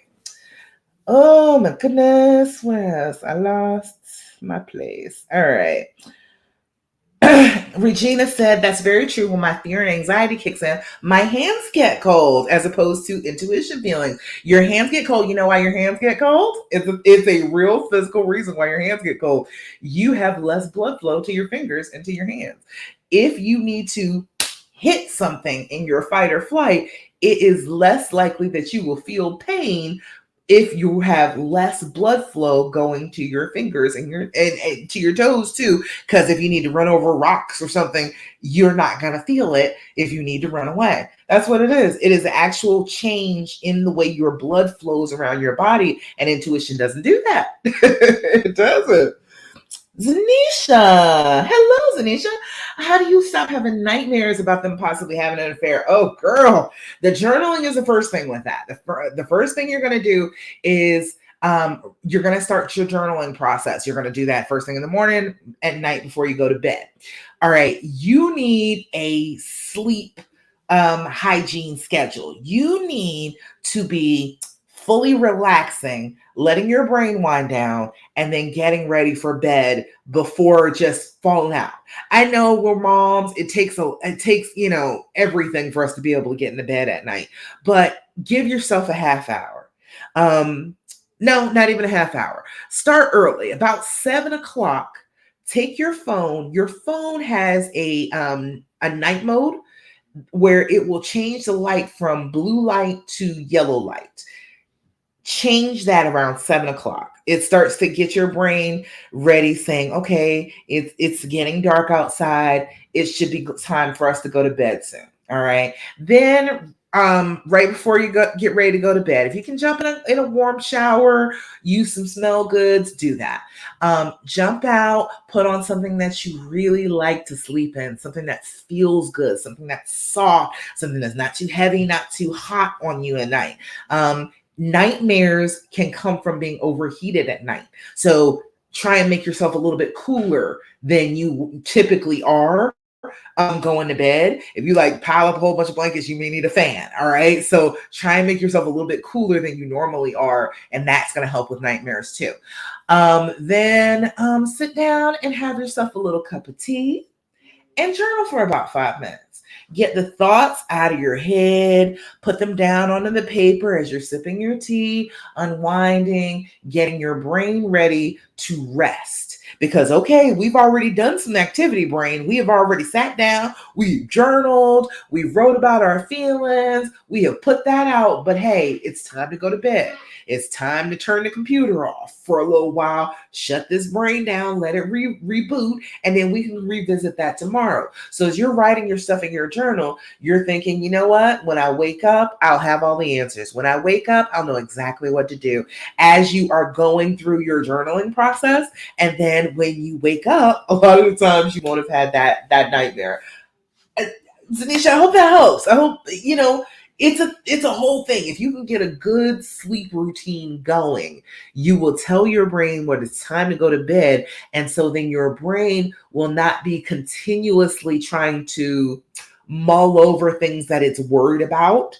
Oh my goodness, what else? I lost my place. All right. Regina said, that's very true. When my fear and anxiety kicks in, my hands get cold, as opposed to intuition feelings. Your hands get cold. You know why your hands get cold? It's a real physical reason why your hands get cold. You have less blood flow to your fingers and to your hands. If you need to hit something in your fight or flight, it is less likely that you will feel pain if you have less blood flow going to your fingers and to your toes too. Because if you need to run over rocks or something, you're not going to feel it if you need to run away. That's what it is. It is an actual change in the way your blood flows around your body, and intuition doesn't do that. It doesn't. Zanisha. Hello, Zanisha. How do you stop having nightmares about them possibly having an affair? Oh, girl. The journaling is the first thing with that. The first thing you're going to do is you're going to start your journaling process. You're going to do that first thing in the morning, at night, before you go to bed. All right. You need a sleep hygiene schedule. You need to be fully relaxing, letting your brain wind down, and then getting ready for bed before just falling out. I know we're moms. It takes everything for us to be able to get into bed at night, but give yourself a half hour. No, not even a half hour. Start early, about 7 o'clock. Take your phone. Your phone has a night mode where it will change the light from blue light to yellow light. Change that around 7 o'clock. It starts to get your brain ready, saying, okay, it's getting dark outside. It should be time for us to go to bed soon. All right. Then right before you get ready to go to bed, if you can jump in a warm shower, use some smell goods, do that. Jump out, put on something that you really like to sleep in, something that feels good, something that's soft, something that's not too heavy, not too hot on you at night. Nightmares can come from being overheated at night. So try and make yourself a little bit cooler than you typically are going to bed. If you pile up a whole bunch of blankets, you may need a fan. All right. So try and make yourself a little bit cooler than you normally are. And that's going to help with nightmares too. Then sit down and have yourself a little cup of tea and journal for about 5 minutes. Get the thoughts out of your head, put them down onto the paper as you're sipping your tea, unwinding, getting your brain ready to rest. Because, okay, we've already done some activity, brain. We have already sat down, we've journaled, we wrote about our feelings, we have put that out. But hey, it's time to go to bed. It's time to turn the computer off for a little while, shut this brain down, let it reboot, and then we can revisit that tomorrow. So as you're writing your stuff in your journal, you're thinking, you know what? When I wake up, I'll have all the answers. When I wake up, I'll know exactly what to do as you are going through your journaling process. And then when you wake up, a lot of the times you won't have had that nightmare. Zanisha, I hope that helps. I hope, It's a whole thing. If you can get a good sleep routine going, you will tell your brain when it's time to go to bed, and so then your brain will not be continuously trying to mull over things that it's worried about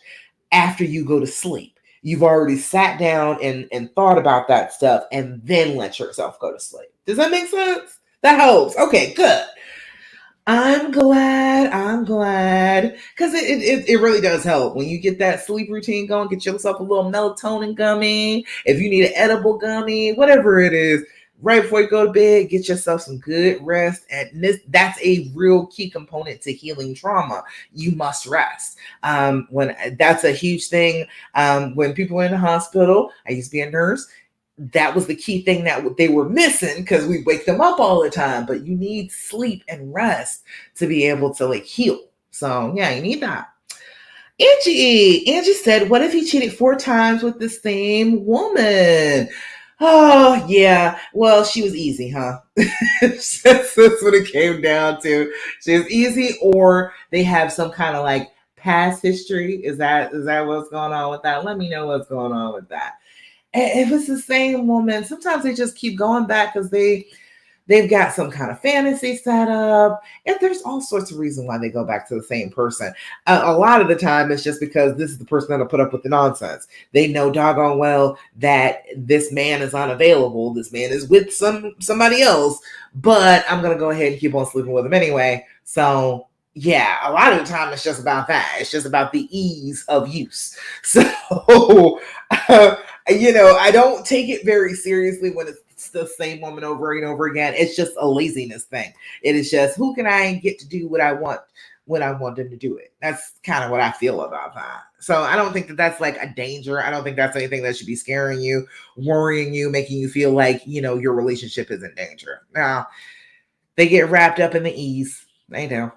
after you go to sleep. You've already sat down and thought about that stuff and then let yourself go to sleep. Does that make sense? That helps. Okay, good. I'm glad. I'm glad. Because it really does help. When you get that sleep routine going, get yourself a little melatonin gummy. If you need an edible gummy, whatever it is, right before you go to bed, get yourself some good rest. And that's a real key component to healing trauma. You must rest. When that's a huge thing. When people were in the hospital, I used to be a nurse, that was the key thing that they were missing because we wake them up all the time. But you need sleep and rest to be able to like heal. So yeah, you need that. Angie said, what if he cheated 4 times with the same woman? Oh yeah, well, she was easy, huh? That's what it came down to. She was easy, or they have some kind of like past history. Is that what's going on with that? Let me know what's going on with that. If it's the same woman, sometimes they just keep going back because they've got some kind of fantasy set up, and there's all sorts of reasons why they go back to the same person. A lot of the time it's just because this is the person that'll put up with the nonsense. They know doggone well that this man is unavailable, this man is with somebody else, but I'm gonna go ahead and keep on sleeping with him anyway. So yeah, a lot of the time it's just about that. It's just about the ease of use. So I don't take it very seriously when it's the same woman over and over again. It's just a laziness thing. It is just, who can I get to do what I want when I want them to do it? That's kind of what I feel about that. So I don't think that that's like a danger. I don't think that's anything that should be scaring you, worrying you, making you feel like, your relationship is in danger. Now, they get wrapped up in the ease. They do.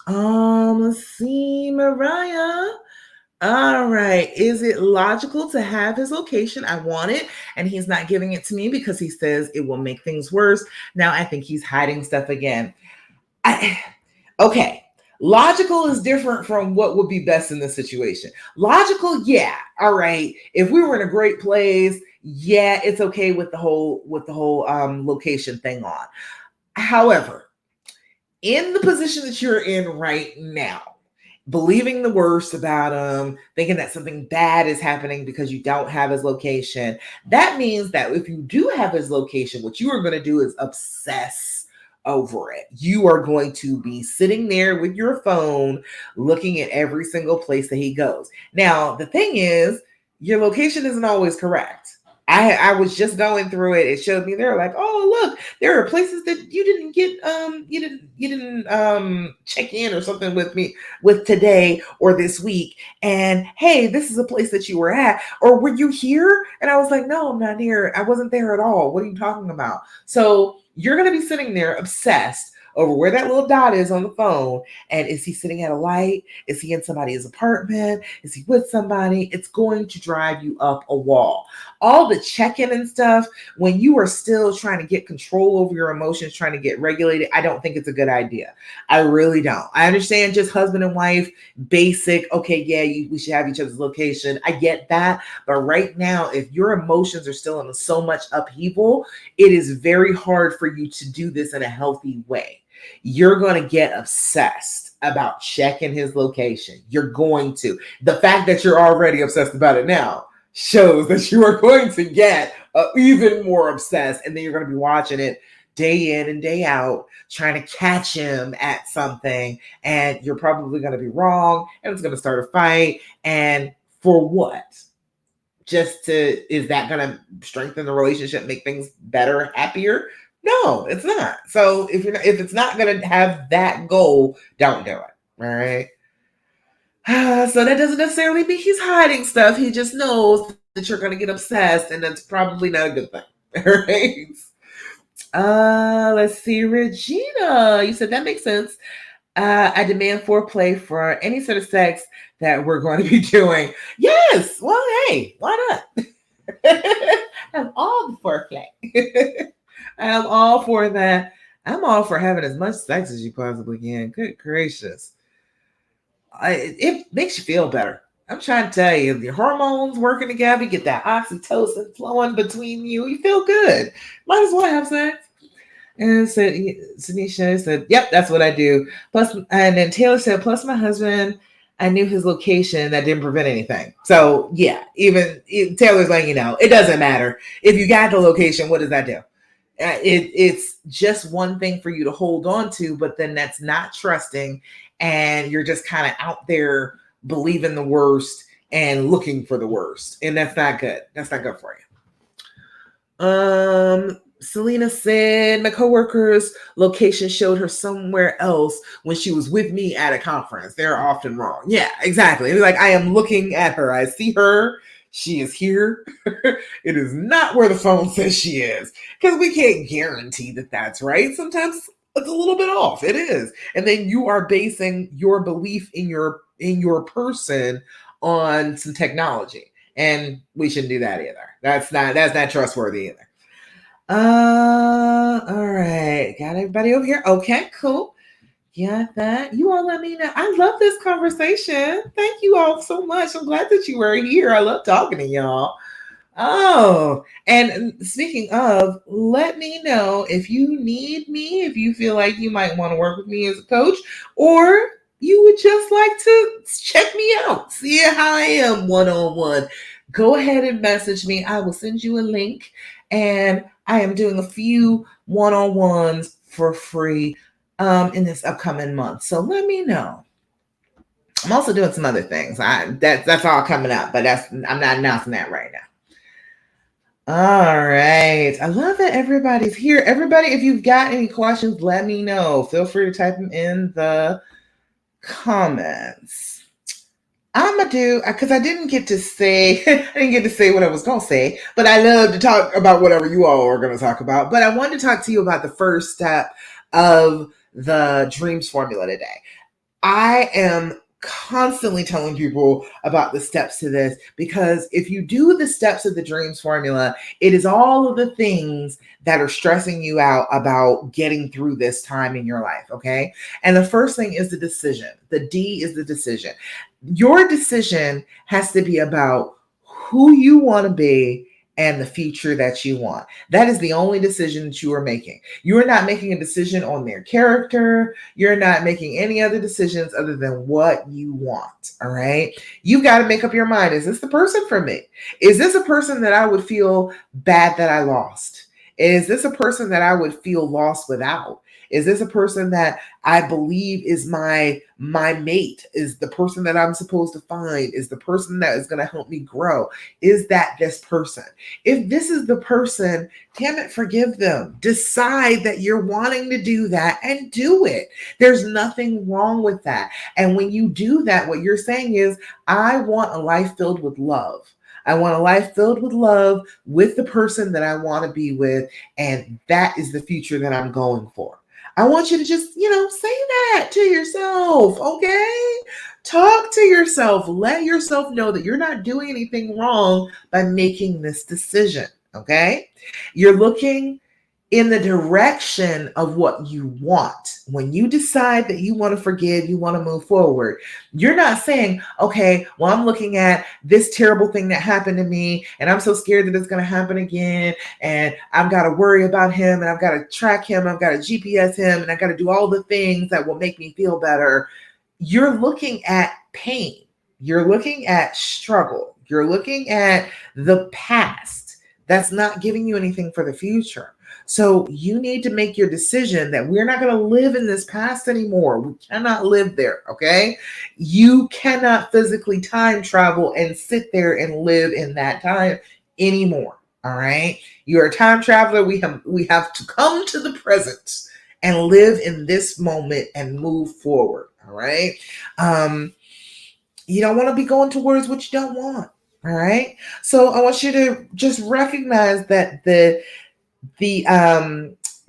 Let's see, Mariah. All right. Is it logical to have his location? I want it, and he's not giving it to me because he says it will make things worse. Now I think he's hiding stuff again. Okay. Logical is different from what would be best in this situation. Logical, yeah. All right. If we were in a great place, yeah, it's okay with the whole location thing on. However, in the position that you're in right now, believing the worst about him, thinking that something bad is happening because you don't have his location, that means that if you do have his location, what you are going to do is obsess over it. You are going to be sitting there with your phone looking at every single place that he goes. Now, the thing is, your location isn't always correct. I was just going through it. It showed me they're like, oh look, there are places that you didn't get you didn't check in or something with me with today or this week. And hey, this is a place that you were at. Or were you here? And I was like, no, I'm not here. I wasn't there at all. What are you talking about? So you're gonna be sitting there obsessed over where that little dot is on the phone. And is he sitting at a light? Is he in somebody's apartment? Is he with somebody? It's going to drive you up a wall. All the check-in and stuff, when you are still trying to get control over your emotions, trying to get regulated, I don't think it's a good idea. I really don't. I understand just husband and wife, basic, okay, yeah, we should have each other's location. I get that. But right now, if your emotions are still in so much upheaval, it is very hard for you to do this in a healthy way. You're going to get obsessed about checking his location. You're going to. The fact that you're already obsessed about it now shows that you are going to get even more obsessed, and then you're going to be watching it day in and day out, trying to catch him at something, and you're probably going to be wrong, and it's going to start a fight. And for what? Is that going to strengthen the relationship, make things better, happier? No, it's not. So if it's not going to have that goal, don't do it. All right. So that doesn't necessarily mean he's hiding stuff. He just knows that you're going to get obsessed, and that's probably not a good thing. All right. Let's see, Regina. You said that makes sense. I demand foreplay for any sort of sex that we're going to be doing. Yes. Well, hey, why not? I'm all for foreplay. I'm all for that. I'm all for having as much sex as you possibly can. Good gracious. It makes you feel better. I'm trying to tell you, the hormones working together, you get that oxytocin flowing between you. You feel good. Might as well have sex. And said, Tanisha said, yep, that's what I do. Plus, and then Taylor said, plus my husband, I knew his location. That didn't prevent anything. So yeah, even Taylor's letting you know, it doesn't matter. If you got the location, what does that do? It's just one thing for you to hold on to, but then that's not trusting, and you're just kind of out there believing the worst and looking for the worst, and that's not good. That's not good for you. Selena said my coworker's location showed her somewhere else when she was with me at a conference. They're often wrong. Yeah, exactly. It's like, I am looking at her. I see her. She is here. It is not where the phone says she is, because we can't guarantee that that's right. Sometimes it's a little bit off. It is. And then you are basing your belief in your person on some technology. And we shouldn't do that either. That's not trustworthy either. All right. Got everybody over here? Okay, cool. Got that. You all let me know. I love this conversation. Thank you all so much. I'm glad that you were here. I love talking to y'all. Oh, and speaking of, let me know if you need me, if you feel like you might want to work with me as a coach, or you would just like to check me out, see how I am one-on-one. Go ahead and message me. I will send you a link, and I am doing a few one-on-ones for free in this upcoming month. So let me know. I'm also doing some other things. That's all coming up, but I'm not announcing that right now. All right. I love that everybody's here. Everybody, if you've got any questions, let me know. Feel free to type them in the comments. I'm gonna do, because I didn't get to say what I was gonna say, but I love to talk about whatever you all are gonna talk about. But I wanted to talk to you about the first step of the dreams formula today. I am constantly telling people about the steps to this, because if you do the steps of the dreams formula, it is all of the things that are stressing you out about getting through this time in your life. Okay. And the first thing is the decision. The D is the decision. Your decision has to be about who you want to be and the future that you want. That is the only decision that you are making. You are not making a decision on their character. You're not making any other decisions other than what you want. All right. You got to make up your mind. Is this the person for me? Is this a person that I would feel bad that I lost? Is this a person that I would feel lost without? Is this a person that I believe is my mate? Is the person that I'm supposed to find? Is the person that is going to help me grow? Is that this person? If this is the person, damn it, forgive them. Decide that you're wanting to do that and do it. There's nothing wrong with that. And when you do that, what you're saying is, I want a life filled with love. I want a life filled with love with the person that I want to be with. And that is the future that I'm going for. I want you to just, say that to yourself, okay? Talk to yourself. Let yourself know that you're not doing anything wrong by making this decision, okay? You're looking in the direction of what you want. When you decide that you want to forgive, you want to move forward, you're not saying, okay, well, I'm looking at this terrible thing that happened to me, and I'm so scared that it's going to happen again, and I've got to worry about him, and I've got to track him, I've got to GPS him, and I've got to do all the things that will make me feel better. You're looking at pain. You're looking at struggle. You're looking at the past. That's not giving you anything for the future. So you need to make your decision that we're not going to live in this past anymore. We cannot live there, okay? You cannot physically time travel and sit there and live in that time anymore, all right? You're a time traveler. We have to come to the present and live in this moment and move forward, all right? You don't want to be going towards what you don't want, all right? So I want you to just recognize that the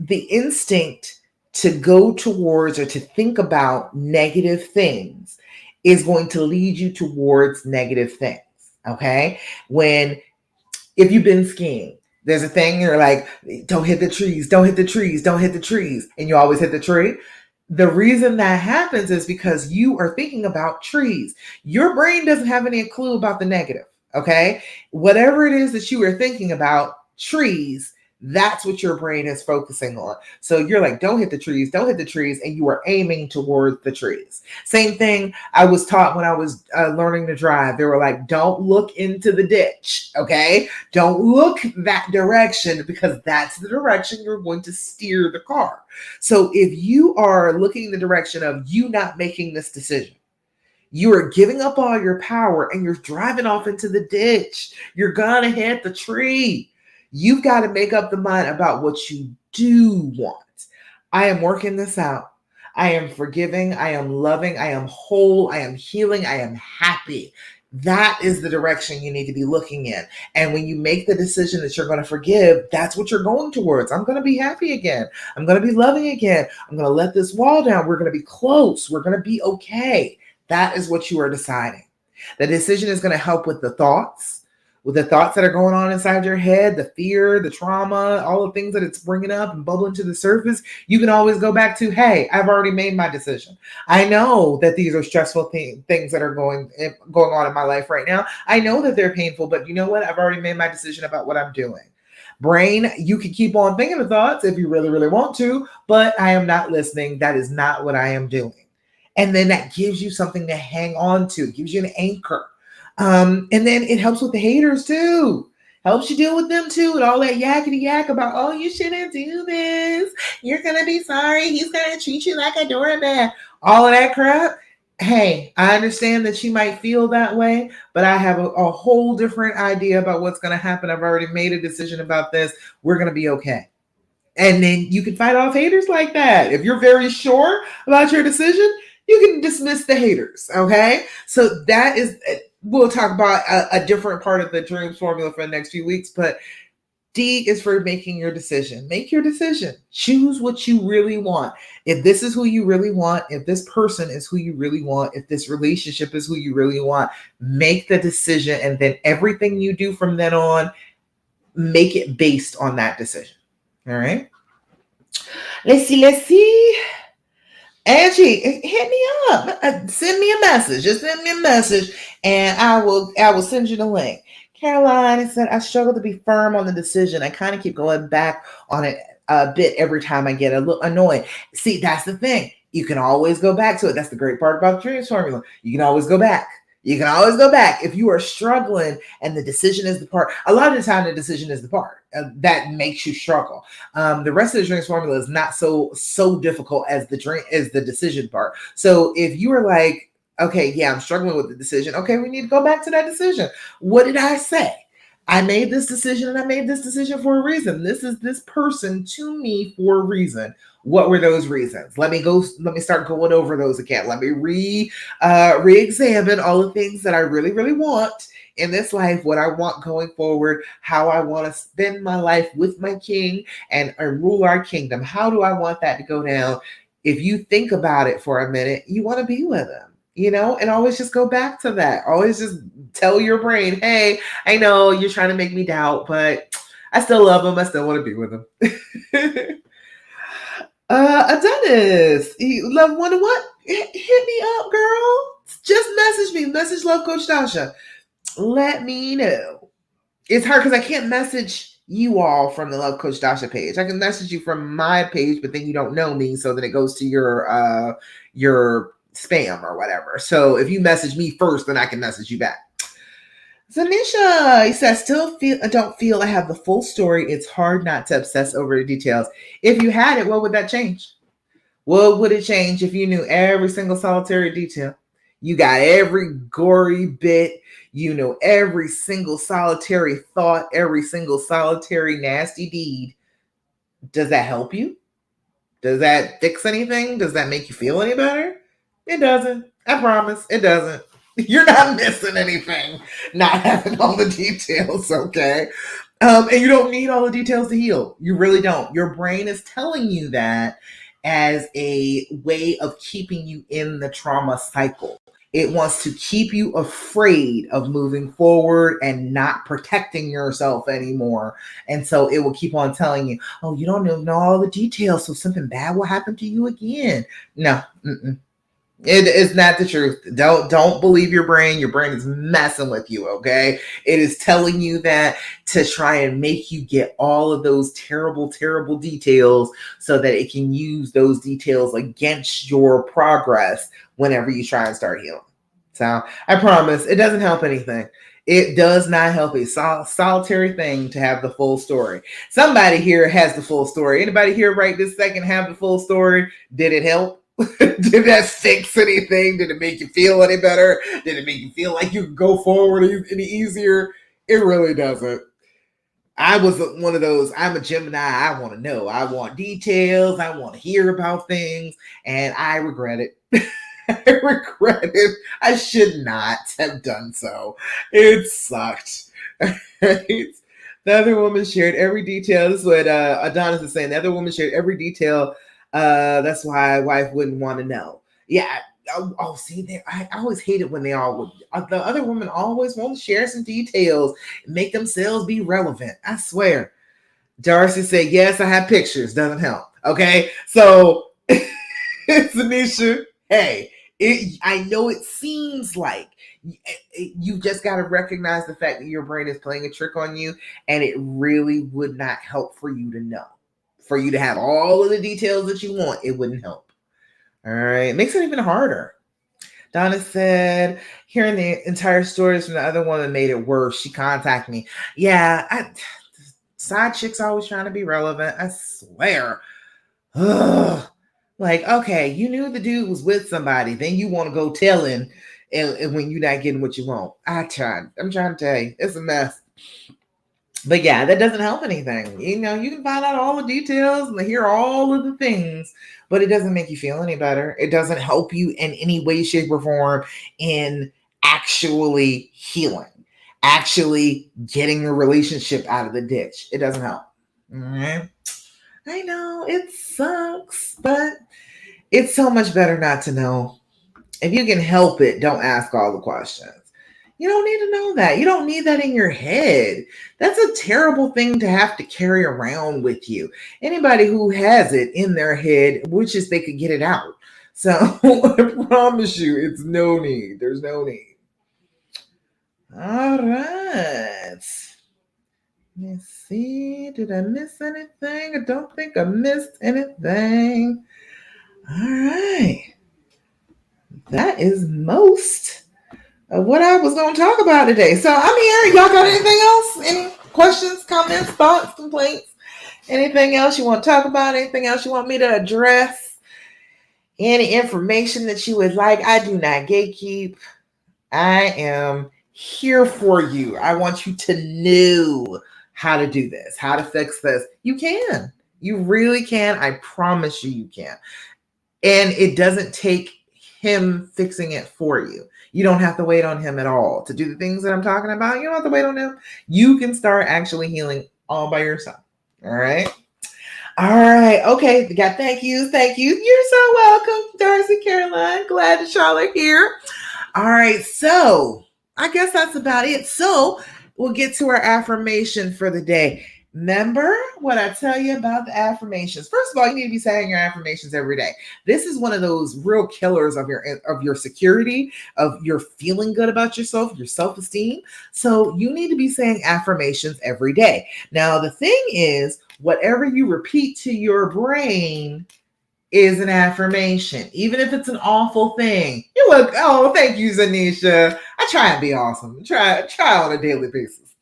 instinct to go towards or to think about negative things is going to lead you towards negative things. Okay. If you've been skiing, there's a thing you're like, don't hit the trees, don't hit the trees, don't hit the trees. And you always hit the tree. The reason that happens is because you are thinking about trees. Your brain doesn't have any clue about the negative. Okay. Whatever it is that you are thinking about, trees, that's what your brain is focusing on. So you're like, don't hit the trees, don't hit the trees. And you are aiming towards the trees. Same thing I was taught when I was learning to drive. They were like, don't look into the ditch. Okay. Don't look that direction because that's the direction you're going to steer the car. So if you are looking in the direction of you not making this decision, you are giving up all your power and you're driving off into the ditch. You're going to hit the tree. You've got to make up the mind about what you do want. I am working this out. I am forgiving. I am loving. I am whole. I am healing. I am happy. That is the direction you need to be looking in. And when you make the decision that you're going to forgive, that's what you're going towards. I'm going to be happy again. I'm going to be loving again. I'm going to let this wall down. We're going to be close. We're going to be okay. That is what you are deciding. The decision is going to help with the thoughts that are going on inside your head, the fear, the trauma, all the things that it's bringing up and bubbling to the surface. You can always go back to, hey, I've already made my decision. I know that these are stressful things that are going on in my life right now. I know that they're painful, but you know what? I've already made my decision about what I'm doing. Brain, you can keep on thinking the thoughts if you really, really want to, but I am not listening. That is not what I am doing. And then that gives you something to hang on to. It gives you an anchor. And then it helps with the haters too. Helps you deal with them too, and all that yakety yak about, oh, you shouldn't do this. You're going to be sorry. He's going to treat you like a doormat. All of that crap. Hey, I understand that you might feel that way, but I have a whole different idea about what's going to happen. I've already made a decision about this. We're going to be okay. And then you can fight off haters like that. If you're very sure about your decision, you can dismiss the haters. Okay. So that is, we'll talk about a different part of the dreams formula for the next few weeks, but D is for making your decision. Make your decision. Choose what you really want. If this is who you really want, if this person is who you really want, if this relationship is who you really want, make the decision. And then everything you do from then on, make it based on that decision. All right. Let's see. Angie, hit me up. Send me a message. Just send me a message, and I will send you the link. Caroline said, I struggle to be firm on the decision. I kind of keep going back on it a bit every time I get a little annoyed. See, that's the thing. You can always go back to it. That's the great part about the dreams formula. You can always go back. You can always go back. If you are struggling and the decision is the part, a lot of the time the decision is the part that makes you struggle. The rest of the dreams formula is not so difficult as the decision part. So if you are like, okay, yeah, I'm struggling with the decision. Okay, we need to go back to that decision. What did I say? I made this decision, and I made this decision for a reason. This is this person to me for a reason. What were those reasons? Let me start going over those again. Let me re-examine all the things that I really, really want in this life, what I want going forward, how I want to spend my life with my king and rule our kingdom. How do I want that to go down? If you think about it for a minute, you want to be with him, and always just go back to that. Always just tell your brain, hey, I know you're trying to make me doubt, but I still love him. I still want to be with him. Adonis, love one to what? Hit me up, girl. Just message me. Message Love Coach Dasha. Let me know. It's hard because I can't message you all from the Love Coach Dasha page. I can message you from my page, but then you don't know me, so that it goes to your spam or whatever. So if you message me first, then I can message you back. Zanisha, he says, I don't feel I have the full story. It's hard not to obsess over the details. If you had it, what would that change? What would it change if you knew every single solitary detail? You got every gory bit. You know every single solitary thought, every single solitary nasty deed. Does that help you? Does that fix anything? Does that make you feel any better? It doesn't. I promise. It doesn't. You're not missing anything, not having all the details, okay? And you don't need all the details to heal. You really don't. Your brain is telling you that as a way of keeping you in the trauma cycle. It wants to keep you afraid of moving forward and not protecting yourself anymore. And so it will keep on telling you, oh, you don't know all the details, so something bad will happen to you again. No, it is not the truth. Don't believe your brain. Your brain is messing with you, okay? It is telling you that to try and make you get all of those terrible, terrible details so that it can use those details against your progress whenever you try and start healing. So I promise it doesn't help anything. It does not help a solitary thing to have the full story. Somebody here has the full story. Anybody here right this second have the full story? Did it help? Did that fix anything? Did it make you feel any better? Did it make you feel like you could go forward any easier? It really doesn't. I was one of those, I'm a Gemini. I want to know. I want details. I want to hear about things. And I regret it. I regret it. I should not have done so. It sucked. Right? The other woman shared every detail. This is what Adonis is saying. The other woman shared every detail. That's why a wife wouldn't want to know. Yeah. Oh, see there. I always hate it when they all would. The other women always want to share some details, make themselves be relevant. I swear. Darcy said, "Yes, I have pictures. Doesn't help." Okay, so Tanisha, hey, I know it seems like you just got to recognize the fact that your brain is playing a trick on you, and it really would not help for you to know. For you to have all of the details that you want, it wouldn't help. All right. It makes it even harder. Donna said, hearing the entire stories from the other woman made it worse. She contacted me. Yeah, side chicks always trying to be relevant. I swear. Ugh. Like, okay, you knew the dude was with somebody. Then you want to go telling and when you're not getting what you want. I'm trying to tell you. It's a mess. But yeah, that doesn't help anything. You know, you can find out all the details and hear all of the things, but it doesn't make you feel any better. It doesn't help you in any way, shape, or form in actually healing, actually getting the relationship out of the ditch. It doesn't help. All right. I know it sucks, but it's so much better not to know. If you can help it, don't ask all the questions. You don't need to know that. You don't need that in your head. That's a terrible thing to have to carry around with you. Anybody who has it in their head wishes they could get it out. So I promise you, it's no need. There's no need. All right. Let's see. Did I miss anything? I don't think I missed anything. All right. That is most of what I was going to talk about today. So I'm here. Y'all got anything else? Any questions, comments, thoughts, complaints? Anything else you want to talk about? Anything else you want me to address? Any information that you would like? I do not gatekeep. I am here for you. I want you to know how to do this, how to fix this. You can. You really can. I promise you, you can. And it doesn't take him fixing it for you. You don't have to wait on him at all to do the things that I'm talking about. You don't have to wait on him. You can start actually healing all by yourself. All right. All right. Okay. We got thank yous. Thank you. You're so welcome, Darcy Caroline. Glad that y'all are here. All right. So I guess that's about it. So we'll get to our affirmation for the day. Remember what I tell you about the affirmations. First of all, you need to be saying your affirmations every day. This is one of those real killers of your security, of your feeling good about yourself, your self-esteem. So you need to be saying affirmations every day. Now, the thing is, whatever you repeat to your brain is an affirmation, even if it's an awful thing. You look, oh, thank you, Zanisha. I try and be awesome. Try on a daily basis.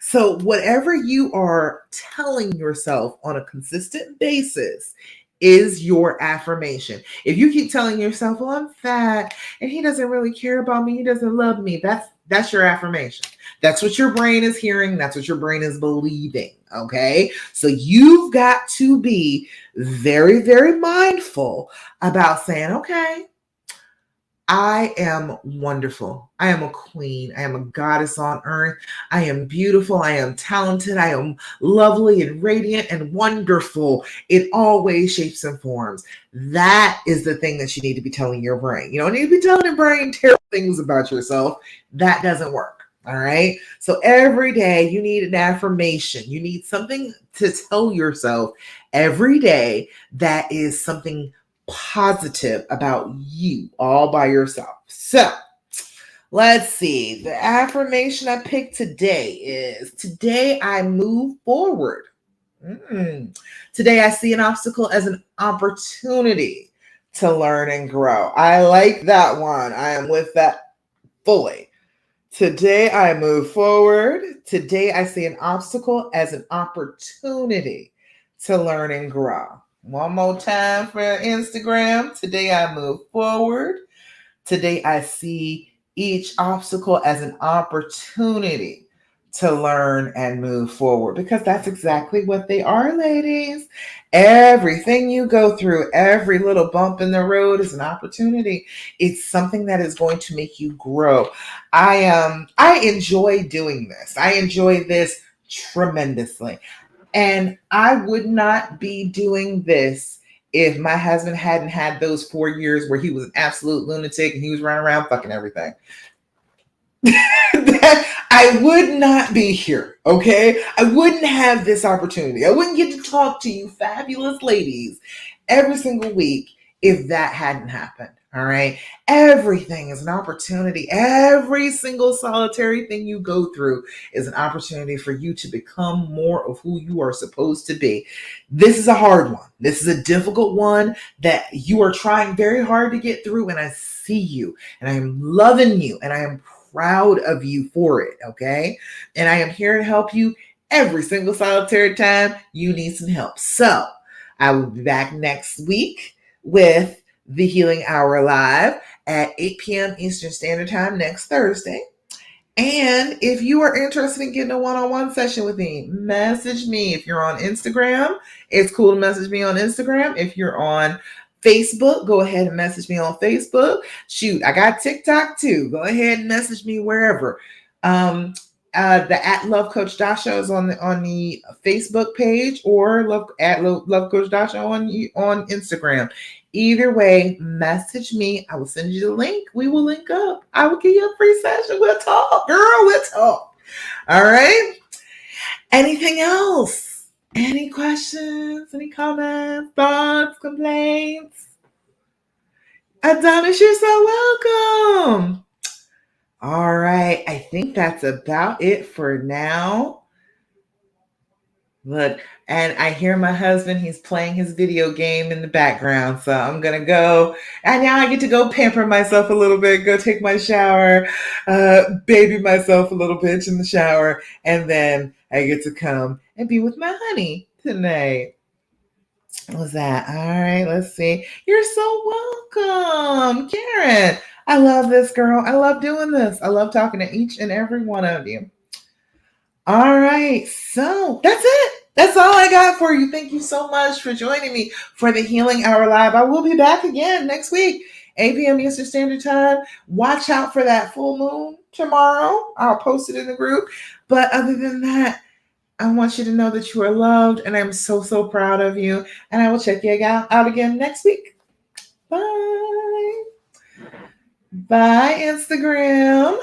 So whatever you are telling yourself on a consistent basis is your affirmation. If you keep telling yourself, well, I'm fat and he doesn't really care about me, he doesn't love me, that's your affirmation. That's what your brain is hearing. That's what your brain is believing. Okay. So you've got to be very, very mindful about saying, okay, I am wonderful. I am a queen. I am a goddess on earth. I am beautiful. I am talented. I am lovely and radiant and wonderful in all ways, shapes, and forms. That is the thing that you need to be telling your brain. You don't need to be telling your brain terrible things about yourself. That doesn't work. All right. So every day you need an affirmation. You need something to tell yourself every day that is something positive about you all by yourself. So let's see. The affirmation I picked today is today I move forward. Today I see an obstacle as an opportunity to learn and grow. I like that one. I am with that fully. Today I move forward. Today I see an obstacle as an opportunity to learn and grow. One more time for Instagram. Today I move forward. Today I see each obstacle as an opportunity to learn and move forward because that's exactly what they are, ladies. Everything you go through, every little bump in the road is an opportunity. It's something that is going to make you grow. I enjoy doing this. I enjoy this tremendously. And I would not be doing this if my husband hadn't had those 4 years where he was an absolute lunatic and he was running around fucking everything. I would not be here, okay? I wouldn't have this opportunity. I wouldn't get to talk to you fabulous ladies every single week if that hadn't happened, all right? Everything is an opportunity. Every single solitary thing you go through is an opportunity for you to become more of who you are supposed to be. This is a hard one. This is a difficult one that you are trying very hard to get through, and I see you, and I am loving you, and I am proud of you for it, okay? And I am here to help you every single solitary time you need some help. So I will be back next week with the Healing Hour Live at 8 p.m. Eastern Standard Time next Thursday. And if you are interested in getting a one-on-one session with me, message me. If you're on Instagram, it's cool to message me on Instagram. If you're on Facebook, go ahead and message me on Facebook. Shoot, I got TikTok too. Go ahead and message me wherever. The at Love Coach Dasha is on the Facebook page, or Love Coach Dasha on Instagram. Either way, message me. I will send you the link. We will link up. I will give you a free session. We'll talk, girl. We'll talk. All right. Anything else? Any questions? Any comments? Thoughts? Complaints? Adonis, you're so welcome. All right. I think that's about it for now. Look, and I hear my husband, he's playing his video game in the background. So I'm going to go. And now I get to go pamper myself a little bit, go take my shower, baby myself a little bit in the shower. And then I get to come and be with my honey tonight. What was that? All right, let's see. You're so welcome, Karen. I love this, girl. I love doing this. I love talking to each and every one of you. All right, so that's it. That's all I got for you. Thank you so much for joining me for the Healing Hour Live. I will be back again next week, 8 p.m. Eastern Standard Time. Watch out for that full moon tomorrow. I'll post it in the group. But other than that, I want you to know that you are loved, and I'm so, so proud of you. And I will check you out again next week. Bye. Bye, Instagram.